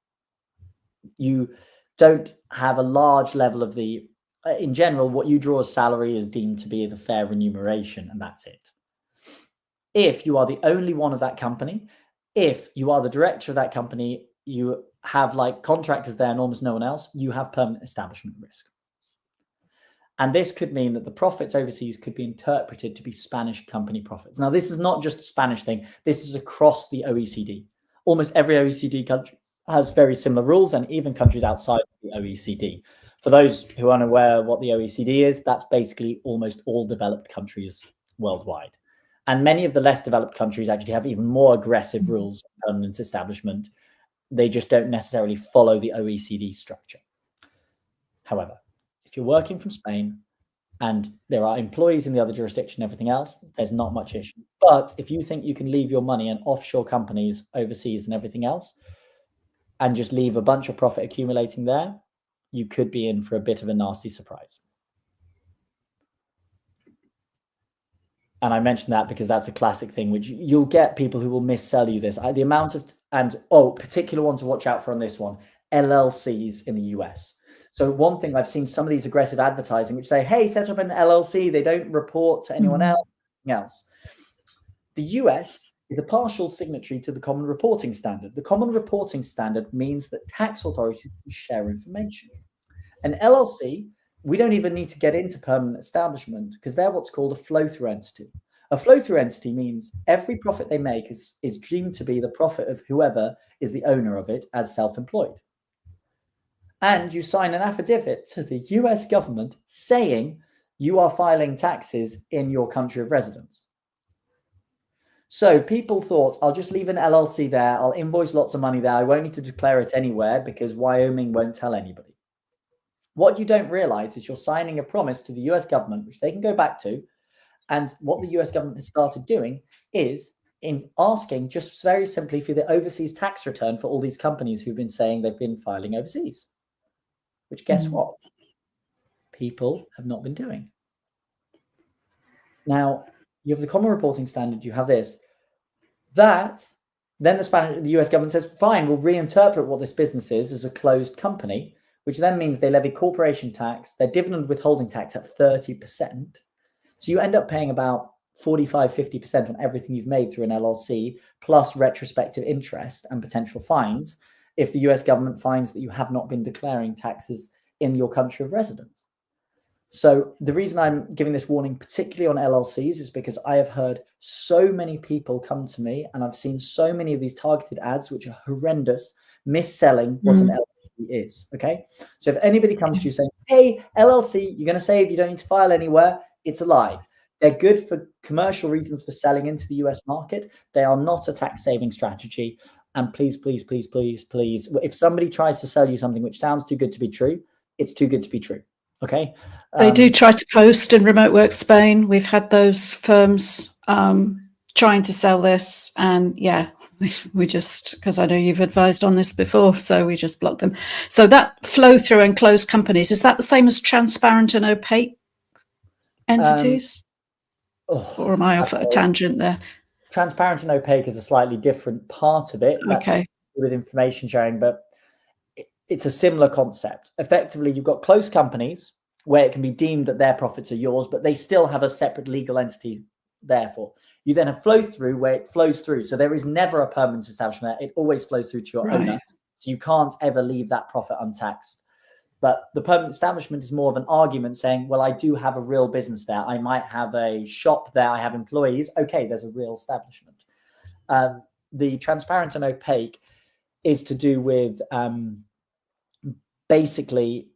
You don't have a large level of the, in general, what you draw as salary is deemed to be the fair remuneration, and that's it. If you are the only one of that company, if you are the director of that company, you have like contractors there and almost no one else, you have permanent establishment risk. And this could mean that the profits overseas could be interpreted to be Spanish company profits. Now, this is not just a Spanish thing. This is across the OECD. Almost every OECD country has very similar rules, and even countries outside of the OECD. For those who are unaware what the OECD is, that's basically almost all developed countries worldwide. And many of the less developed countries actually have even more aggressive rules on permanent establishment. They just don't necessarily follow the OECD structure. However, if you're working from Spain and there are employees in the other jurisdiction and everything else, there's not much issue. But if you think you can leave your money in offshore companies overseas and everything else, and just leave a bunch of profit accumulating there, you could be in for a bit of a nasty surprise. And I mentioned that because that's a classic thing, which you'll get people who will missell you this. The amount of, particular one to watch out for on this one, LLCs in the US. So one thing I've seen some of these aggressive advertising, which say, hey, set up an LLC. They don't report to anyone else. The US is a partial signatory to the Common Reporting Standard. The Common Reporting Standard means that tax authorities can share information. An LLC, we don't even need to get into permanent establishment because they're what's called a flow-through entity. A flow-through entity means every profit they make is deemed to be the profit of whoever is the owner of it as self-employed. And you sign an affidavit to the US government saying you are filing taxes in your country of residence. So people thought, I'll just leave an LLC there. I'll invoice lots of money there. I won't need to declare it anywhere because Wyoming won't tell anybody. What you don't realize is you're signing a promise to the US government, which they can go back to. And what the US government has started doing is in asking just very simply for the overseas tax return for all these companies who've been saying they've been filing overseas, which guess what? People have not been doing. Now, you have the Common Reporting Standard, you have this. Then the US government says, fine, we'll reinterpret what this business is as a closed company, which then means they levy corporation tax, their dividend withholding tax at 30%. So you end up paying about 45, 50% on everything you've made through an LLC, plus retrospective interest and potential fines if the US government finds that you have not been declaring taxes in your country of residence. So the reason I'm giving this warning, particularly on LLCs, is because I have heard so many people come to me and I've seen so many of these targeted ads, which are horrendous, misselling what an LLC is. Okay. So if anybody comes to you saying, hey, LLC, you're going to save, you don't need to file anywhere, it's a lie. They're good for commercial reasons for selling into the US market. They are not a tax saving strategy. And please, please, please, please, please, if somebody tries to sell you something which sounds too good to be true, it's too good to be true. Okay. They do try to post in remote work Spain. We've had those firms trying to sell this, and yeah, we just, because I know you've advised on this before, so we just block them. So that flow through and closed companies, is that the same as transparent and opaque entities? Or am I off at a tangent there? Transparent and opaque is a slightly different part of it. That's with information sharing, but it's a similar concept. Effectively, you've got closed companies where it can be deemed that their profits are yours, but they still have a separate legal entity. Therefore, you then have flow through where it flows through. So there is never a permanent establishment. It always flows through to your owner. So you can't ever leave that profit untaxed. But the permanent establishment is more of an argument saying, well, I do have a real business there. I might have a shop there. I have employees. Okay, there's a real establishment. The transparent and opaque is to do with basically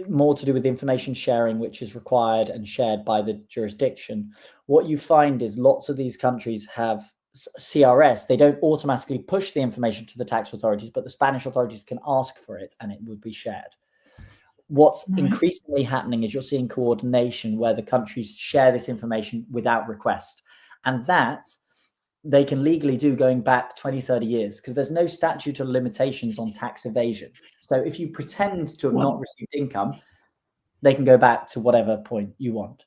more to do with information sharing, which is required and shared by the jurisdiction. What you find is lots of these countries have CRS. They don't automatically push the information to the tax authorities, but the Spanish authorities can ask for it and it would be shared. What's increasingly happening is you're seeing coordination where the countries share this information without request. And that they can legally do going back 20, 30 years because there's no statute of limitations on tax evasion. So if you pretend to have not received income, they can go back to whatever point you want.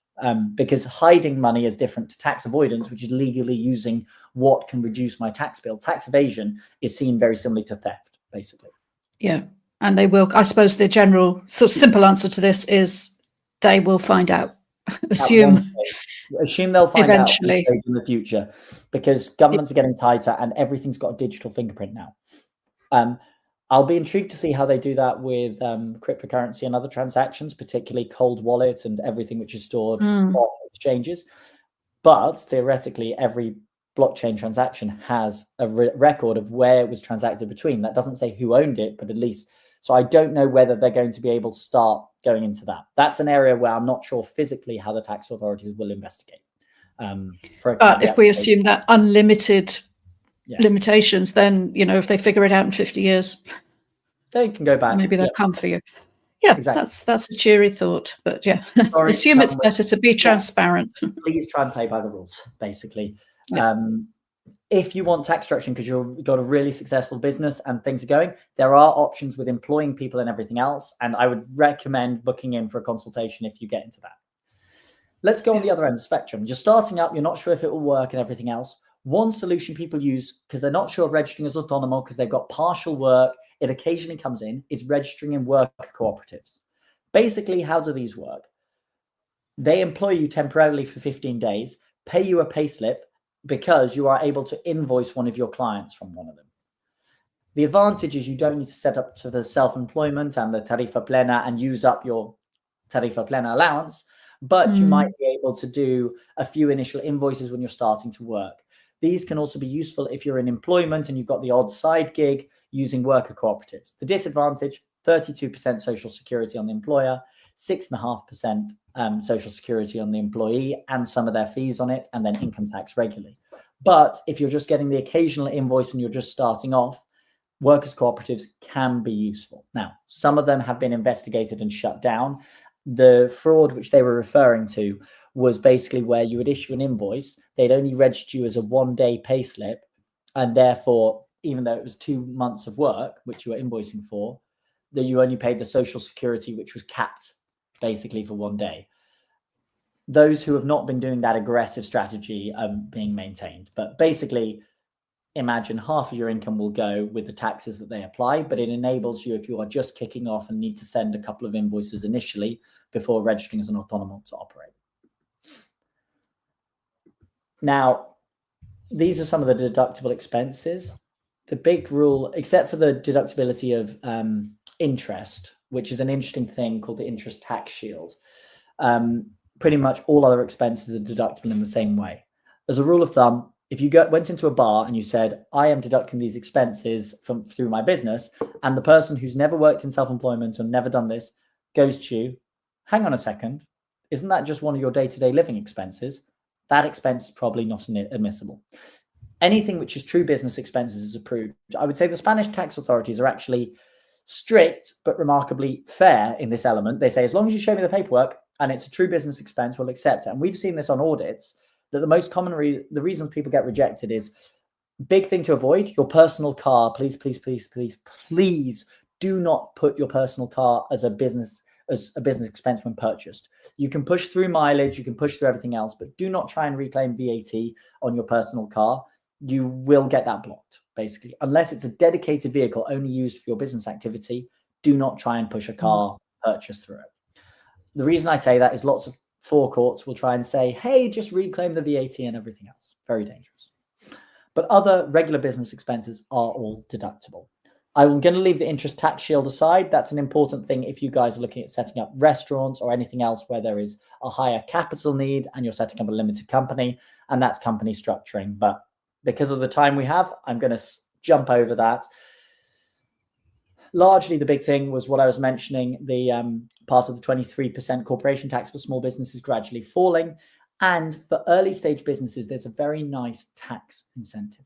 because hiding money is different to tax avoidance, which is legally using what can reduce my tax bill. Tax evasion is seen very similarly to theft, basically. Yeah. And they will, I suppose the general sort of simple answer to this is they will find out. Assume they'll find eventually out in the future, because governments are getting tighter and everything's got a digital fingerprint now. I'll be intrigued to see how they do that with cryptocurrency and other transactions, particularly cold wallet and everything which is stored off exchanges. But theoretically, every blockchain transaction has a record of where it was transacted between. That doesn't say who owned it, but at least. So I don't know whether they're going to be able to start going into that. That's an area where I'm not sure physically how the tax authorities will investigate. But if we assume that unlimited limitations, then, you know, if they figure it out in 50 years, they can go back. Maybe they'll come for you. Yeah, exactly. That's a cheery thought. But yeah, assume it's better to be transparent. Please try and play by the rules, basically. Yeah. If you want tax structuring because you've got a really successful business and things are going, there are options with employing people and everything else. And I would recommend booking in for a consultation if you get into that. Let's go on the other end of the spectrum. You're starting up, you're not sure if it will work and everything else. One solution people use because they're not sure of registering as autonomous because they've got partial work, it occasionally comes in, is registering in work cooperatives. Basically, how do these work? They employ you temporarily for 15 days, pay you a pay slip, because you are able to invoice one of your clients from one of them. The advantage is you don't need to set up to the self-employment and the tarifa plena and use up your tarifa plena allowance, but you might be able to do a few initial invoices when you're starting to work. These can also be useful if you're in employment and you've got the odd side gig using worker cooperatives. The disadvantage, 32% social security on the employer, 6.5% social security on the employee and some of their fees on it, and then income tax regularly. But if you're just getting the occasional invoice and you're just starting off, workers' cooperatives can be useful. Now, some of them have been investigated and shut down. The fraud which they were referring to was basically where you would issue an invoice, they'd only register you as a one-day pay slip, and therefore, even though it was 2 months of work, which you were invoicing for, that you only paid the social security, which was capped basically for 1 day. Those who have not been doing that aggressive strategy are being maintained. But basically, imagine half of your income will go with the taxes that they apply, but it enables you, if you are just kicking off and need to send a couple of invoices initially before registering as an autonomous to operate. Now, these are some of the deductible expenses. The big rule, except for the deductibility of interest, which is an interesting thing called the interest tax shield. Pretty much all other expenses are deductible in the same way. As a rule of thumb, if you went into a bar and you said, I am deducting these expenses through my business, and the person who's never worked in self-employment or never done this goes to you, hang on a second, isn't that just one of your day-to-day living expenses? That expense is probably not admissible. Anything which is true business expenses is approved. I would say the Spanish tax authorities are actually strict, but remarkably fair in this element. They say, as long as you show me the paperwork and it's a true business expense, we'll accept it. And we've seen this on audits, that the most common the reasons people get rejected is big thing to avoid, your personal car. Please, please, please, please, please do not put your personal car as a business expense when purchased. You can push through mileage, you can push through everything else, but do not try and reclaim VAT on your personal car. You will get that blocked, basically. Unless it's a dedicated vehicle only used for your business activity, do not try and push a car purchase through it. The reason I say that is lots of forecourts will try and say, hey, just reclaim the VAT and everything else. Very dangerous. But other regular business expenses are all deductible. I'm going to leave the interest tax shield aside. That's an important thing if you guys are looking at setting up restaurants or anything else where there is a higher capital need and you're setting up a limited company, and that's company structuring. But because of the time we have, I'm going to jump over that. Largely, the big thing was what I was mentioning, the part of the 23% corporation tax for small businesses gradually falling. And for early stage businesses, there's a very nice tax incentive,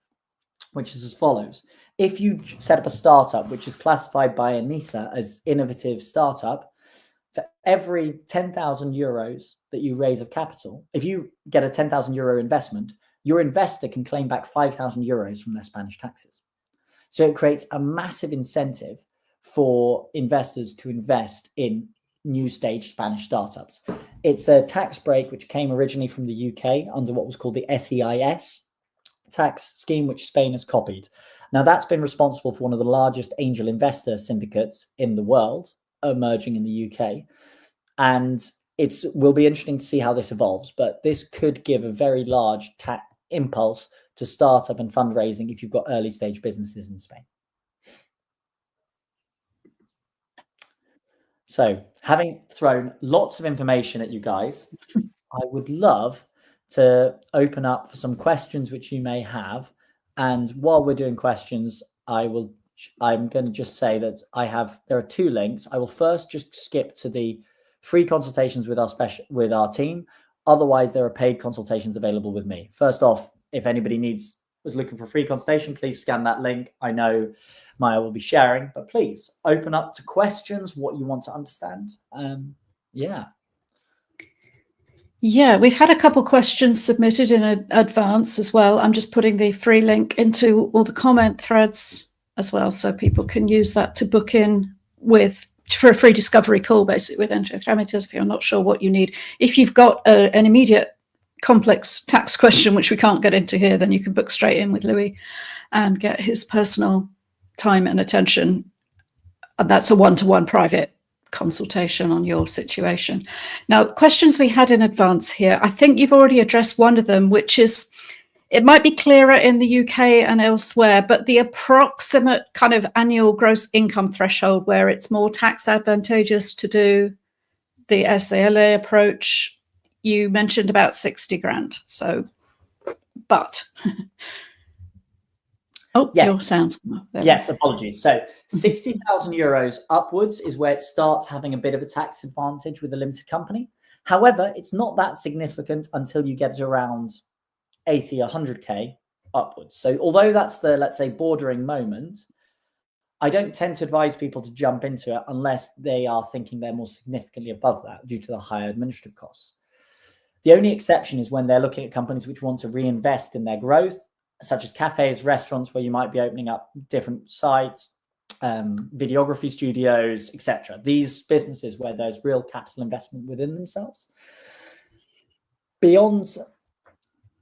which is as follows. If you set up a startup, which is classified by ANISA as innovative startup, for every 10,000 euros that you raise of capital, if you get a 10,000 euro investment, your investor can claim back 5,000 euros from their Spanish taxes. So it creates a massive incentive for investors to invest in new stage Spanish startups. It's a tax break which came originally from the UK under what was called the SEIS tax scheme, which Spain has copied. Now, that's been responsible for one of the largest angel investor syndicates in the world emerging in the UK. And it will be interesting to see how this evolves, but this could give a very large tax impulse to startup and fundraising if you've got early stage businesses in Spain. So, having thrown lots of information at you guys, I would love to open up for some questions which you may have. And while we're doing questions, I'm going to just say that there are 2 links. I will first just skip to the free consultations with our team. Otherwise, there are paid consultations available with me. First off, if anybody was looking for a free consultation, please scan that link. I know Maya will be sharing, but please open up to questions, what you want to understand. Yeah, we've had a couple questions submitted in advance as well. I'm just putting the free link into all the comment threads as well, so people can use that to book in for a free discovery call, basically, with Entre Trámites if you're not sure what you need. If you've got an immediate complex tax question, which we can't get into here, then you can book straight in with Louis and get his personal time and attention. And that's a one-to-one private consultation on your situation. Now, questions we had in advance here, I think you've already addressed one of them, which is, it might be clearer in the UK and elsewhere, but the approximate kind of annual gross income threshold where it's more tax advantageous to do the SALA approach. You mentioned about 60 grand. So, but yes. Your sound's yes, apologies. So 60,000 euros upwards is where it starts having a bit of a tax advantage with a limited company. However, it's not that significant until you get it around 80, 100K upwards. So although that's the, let's say, bordering moment, I don't tend to advise people to jump into it unless they are thinking they're more significantly above that due to the higher administrative costs. The only exception is when they're looking at companies which want to reinvest in their growth, such as cafes, restaurants, where you might be opening up different sites, videography studios, etc. These businesses where there's real capital investment within themselves. Beyond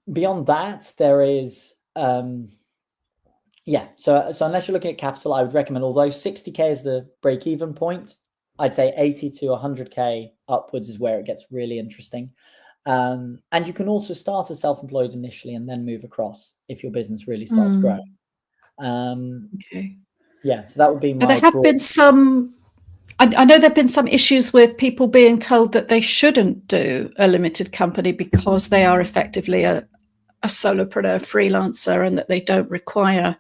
that, there is, so unless you're looking at capital, I would recommend, although 60K is the break-even point, I'd say 80 to 100K upwards is where it gets really interesting. And you can also start as self-employed initially and then move across if your business really starts growing. Okay. Yeah, so that would be my. There have been some. I know there have been some issues with people being told that they shouldn't do a limited company because they are effectively a solopreneur freelancer and that they don't require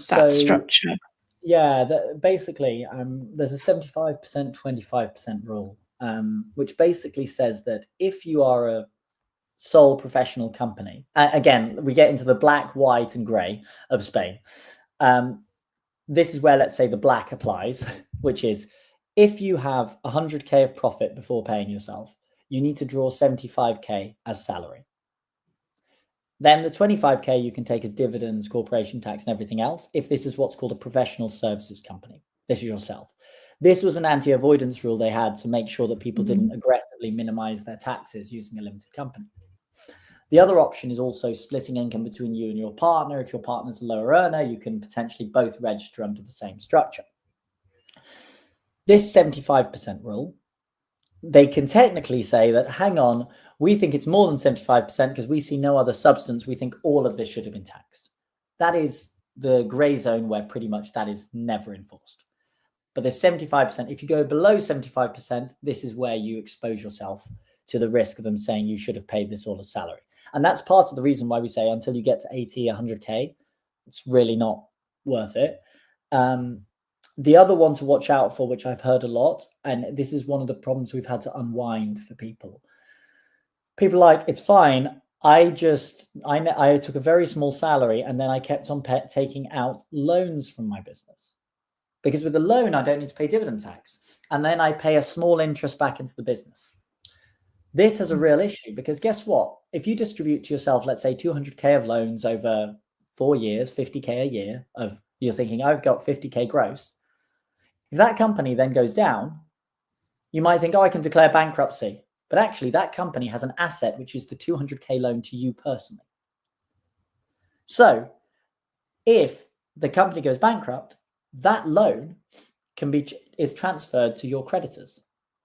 that structure. Yeah, basically, there's a 75%, 25% rule. Which basically says that if you are a sole professional company, again, we get into the black, white, and grey of Spain. This is where, let's say, the black applies, which is if you have 100K of profit before paying yourself, you need to draw 75K as salary. Then the 25K you can take as dividends, corporation tax, and everything else, if this is what's called a professional services company. This is yourself. This was an anti-avoidance rule they had to make sure that people didn't aggressively minimize their taxes using a limited company. The other option is also splitting income between you and your partner. If your partner's a lower earner, you can potentially both register under the same structure. This 75% rule, they can technically say that, hang on, we think it's more than 75% because we see no other substance. We think all of this should have been taxed. That is the gray zone where pretty much that is never enforced. But there's 75%. If you go below 75%, this is where you expose yourself to the risk of them saying you should have paid this all as salary. And that's part of the reason why we say until you get to 80, 100K, it's really not worth it. The other one to watch out for, which I've heard a lot, and this is one of the problems we've had to unwind for people. People are like, it's fine. I took a very small salary and then I kept on taking out loans from my business. Because with the loan, I don't need to pay dividend tax. And then I pay a small interest back into the business. This is a real issue because guess what? If you distribute to yourself, let's say 200K of loans over 4 years, 50K a year you're thinking, I've got 50K gross. If that company then goes down, you might think, I can declare bankruptcy. but actually that company has an asset, which is the 200k loan to you personally. So if the company goes bankrupt, that loan is transferred to your creditors.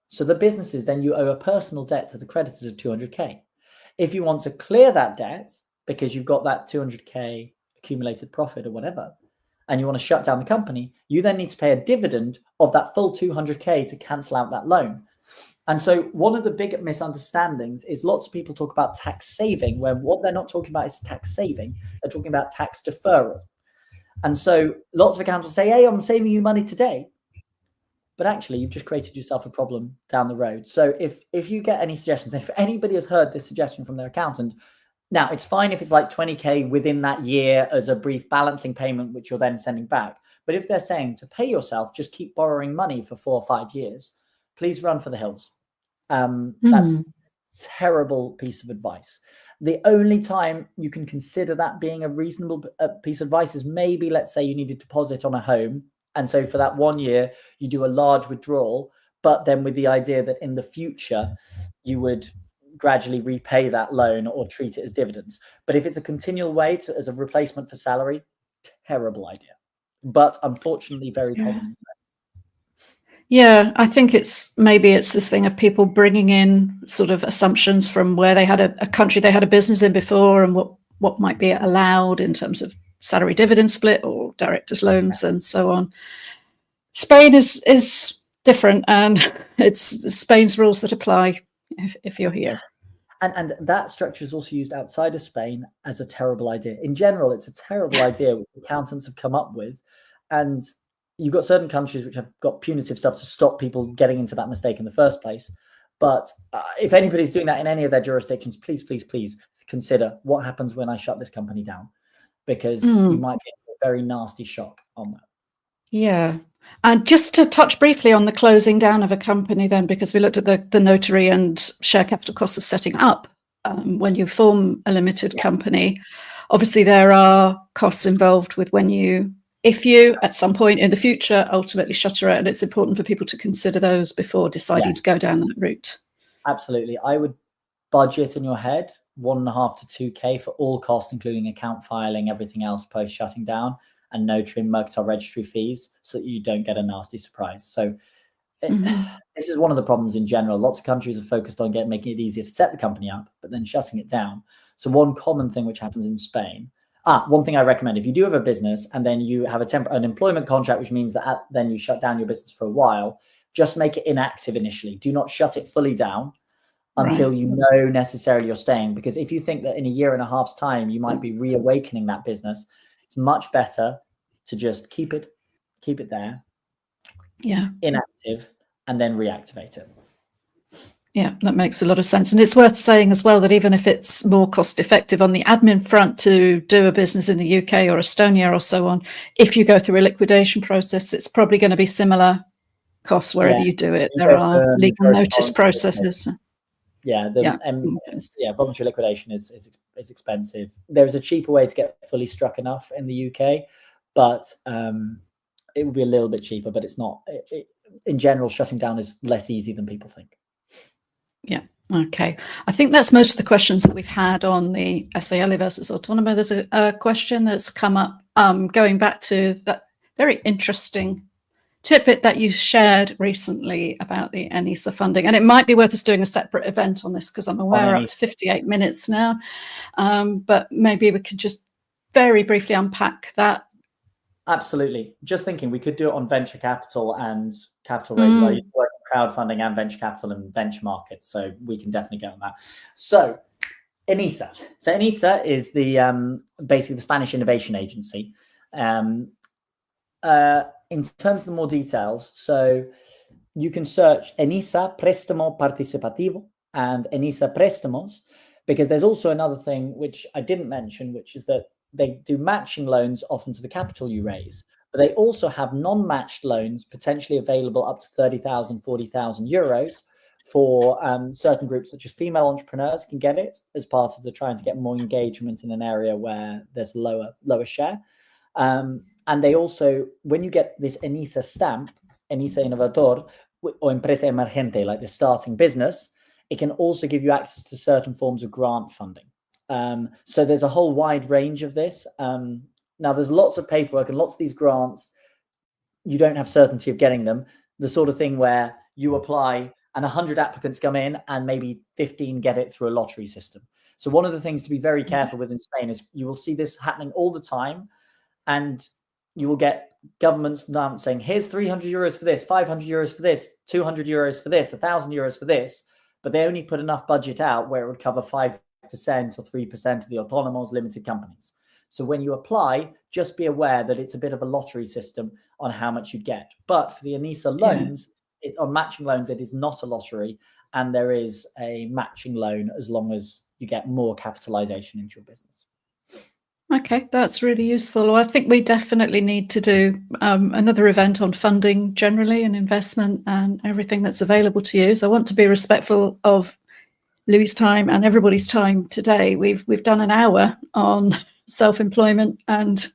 So the businesses, then you owe a personal debt to the creditors of 200k. If you want to clear that debt because you've got that 200k accumulated profit or whatever, and you want to shut down the company, you then need to pay a dividend of that full 200k to cancel out that loan. And so one of the big misunderstandings is lots of people talk about tax saving, where what they're not talking about is tax saving. They're talking about tax deferral. And so lots of accountants will say, hey, I'm saving you money today. But actually, you've just created yourself a problem down the road. So if you get any suggestions, if anybody has heard this suggestion from their accountant, now it's fine if it's like 20k within that year as a brief balancing payment, which you're then sending back. But if they're saying to pay yourself, just keep borrowing money for 4 or 5 years, please run for the hills. That's a terrible piece of advice. The only time you can consider that being a reasonable piece of advice is maybe, let's say you need a deposit on a home. And so for that 1 year, you do a large withdrawal, but then with the idea that in the future, you would gradually repay that loan or treat it as dividends. But if it's a continual way as a replacement for salary, terrible idea. But unfortunately, very common. Yeah, I think it's this thing of people bringing in sort of assumptions from where they had a country they had a business in before, and what might be allowed in terms of salary dividend split or directors' loans and so on. Spain is different, and it's Spain's rules that apply if you're here. And that structure is also used outside of Spain as a terrible idea. In general, it's a terrible idea which accountants have come up with. And you've got certain countries which have got punitive stuff to stop people getting into that mistake in the first place. But if anybody's doing that in any of their jurisdictions, please, please, please consider what happens when I shut this company down, because you might get a very nasty shock on that. Yeah. And just to touch briefly on the closing down of a company then, because we looked at the notary and share capital costs of setting up when you form a limited company. Obviously, there are costs involved with if you at some point in the future ultimately shutter it, and it's important for people to consider those before deciding to go down that route. Absolutely. I would budget in your head 1.5 to 2k for all costs, including account filing, everything else post shutting down, and notary and mercantile registry fees, so that you don't get a nasty surprise. So this is one of the problems in general. Lots of countries are focused on making it easier to set the company up, but then shutting it down. So one common thing which happens in Spain, one thing I recommend, if you do have a business and then you have an employment contract, which means that then you shut down your business for a while, just make it inactive initially. Do not shut it fully down until you know necessarily you're staying. Because if you think that in a year and a half's time, you might be reawakening that business, it's much better to just keep it there, inactive, and then reactivate it. Yeah, that makes a lot of sense. And it's worth saying as well that even if it's more cost effective on the admin front to do a business in the UK or Estonia or so on, if you go through a liquidation process, it's probably going to be similar costs wherever you do it. There are legal notice processes. Voluntary liquidation is expensive. There's a cheaper way to get fully struck enough in the UK, but it will be a little bit cheaper, but it's not. In general, shutting down is less easy than people think. Yeah. Okay. I think that's most of the questions that we've had on the SAL versus Autónomo. There's a question that's come up going back to that very interesting tidbit that you shared recently about the ENISA funding. And it might be worth us doing a separate event on this, because I'm aware we're up to 58 minutes now. But maybe we could just very briefly unpack that. Absolutely. Just thinking we could do it on venture capital and capital raising. I used to work in crowdfunding and venture capital and venture markets, so we can definitely get on that. So ENISA. So ENISA is the basically the Spanish Innovation Agency. In terms of the more details, so you can search ENISA Préstamo Participativo and ENISA Préstamos, because there's also another thing which I didn't mention, which is that they do matching loans often to the capital you raise, but they also have non-matched loans potentially available up to 30,000, 40,000 euros for certain groups, such as female entrepreneurs can get it as part of trying to get more engagement in an area where there's lower share. And they also, when you get this ENISA stamp, ENISA Innovador or Empresa Emergente, like the starting business, it can also give you access to certain forms of grant funding. So there's a whole wide range of this. Now, there's lots of paperwork and lots of these grants, you don't have certainty of getting them. The sort of thing where you apply and 100 applicants come in and maybe 15 get it through a lottery system. So one of the things to be very careful with in Spain is you will see this happening all the time, and you will get governments now saying, here's 300 euros for this, 500 euros for this, 200 euros for this, 1,000 euros for this, but they only put enough budget out where it would cover 5% or 3% of the autonomous limited companies. So when you apply, just be aware that it's a bit of a lottery system on how much you get. But for the ANISA loans, on matching loans, it is not a lottery, and there is a matching loan as long as you get more capitalization into your business. Okay, that's really useful. Well, I think we definitely need to do another event on funding generally and investment and everything that's available to you. So I want to be respectful of Louis' time and everybody's time today. We've done an hour on self-employment and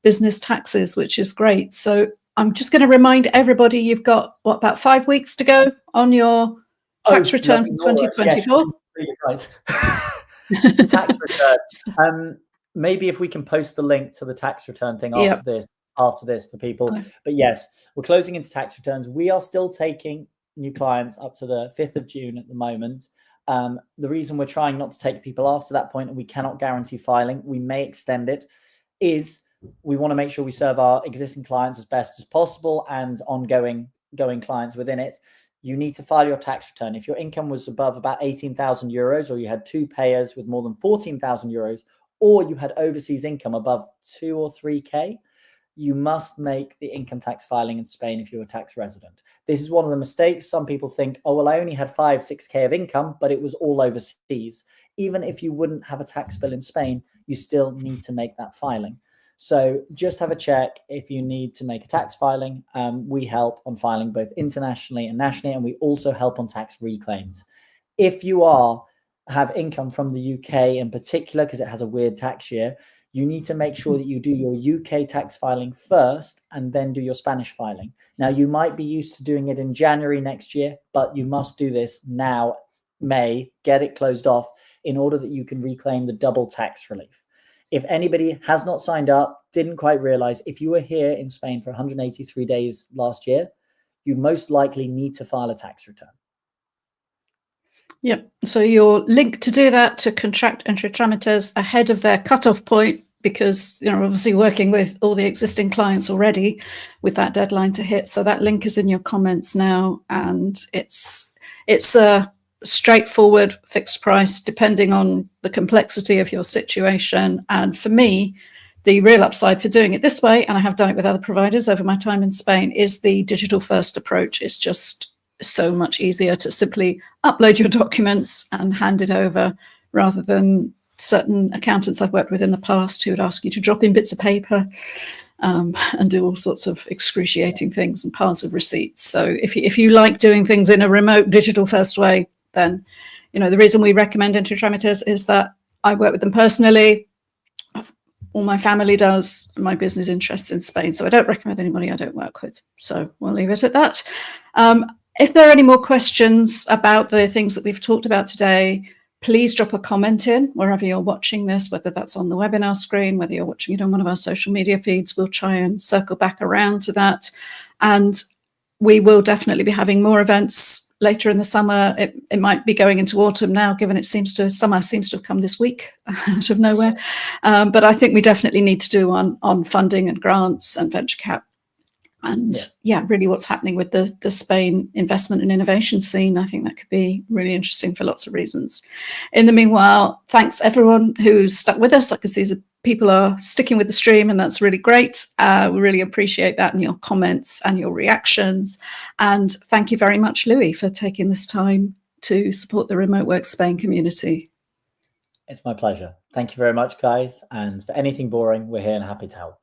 business taxes, which is great. So I'm just going to remind everybody you've got, what, about 5 weeks to go on your tax return for 2024? Yes, right. Tax return. Maybe if we can post the link to the tax return thing after this for people. But yes, we're closing into tax returns. We are still taking new clients up to the 5th of June at the moment. The reason we're trying not to take people after that point, and we cannot guarantee filing, we may extend it, is we want to make sure we serve our existing clients as best as possible and ongoing clients within it. You need to file your tax return. If your income was above about 18,000 euros, or you had two payers with more than 14,000 euros, or you had overseas income above 2 or 3K, you must make the income tax filing in Spain if you're a tax resident. This is one of the mistakes. Some people think, oh, well, I only had 5, 6K of income, but it was all overseas. Even if you wouldn't have a tax bill in Spain, you still need to make that filing. So just have a check if you need to make a tax filing. We help on filing both internationally and nationally, and we also help on tax reclaims. If you have income from the UK in particular, because it has a weird tax year, you need to make sure that you do your UK tax filing first and then do your Spanish filing. Now, you might be used to doing it in January next year, but you must do this now, May, get it closed off in order that you can reclaim the double tax relief. If anybody has not signed up, didn't quite realize, if you were here in Spain for 183 days last year, you most likely need to file a tax return. Yep. So your link to do that, to contract Entre Trámites ahead of their cutoff point, because obviously working with all the existing clients already with that deadline to hit. So that link is in your comments now, and it's a straightforward fixed price depending on the complexity of your situation. And for me, the real upside for doing it this way, and I have done it with other providers over my time in Spain, is the digital first approach. It's just so much easier to simply upload your documents and hand it over, rather than certain accountants I've worked with in the past who would ask you to drop in bits of paper and do all sorts of excruciating things and piles of receipts. So if you like doing things in a remote digital first way, then the reason we recommend Entre Trámites is that I work with them personally. All my family does, my business interests in Spain. So I don't recommend anybody I don't work with. So we'll leave it at that. If there are any more questions about the things that we've talked about today, please drop a comment in wherever you're watching this, whether that's on the webinar screen, whether you're watching it on one of our social media feeds. We'll try and circle back around to that. And we will definitely be having more events later in the summer. It might be going into autumn now, given summer seems to have come this week out of nowhere. But I think we definitely need to do one on funding and grants and venture cap. And really what's happening with the Spain investment and innovation scene. I think that could be really interesting for lots of reasons. In the meanwhile, thanks everyone who's stuck with us. I can see people are sticking with the stream, and that's really great. We really appreciate that, and your comments and your reactions. And thank you very much, Louis, for taking this time to support the Remote Work Spain community. It's my pleasure. Thank you very much, guys. And for anything boring, we're here and happy to help.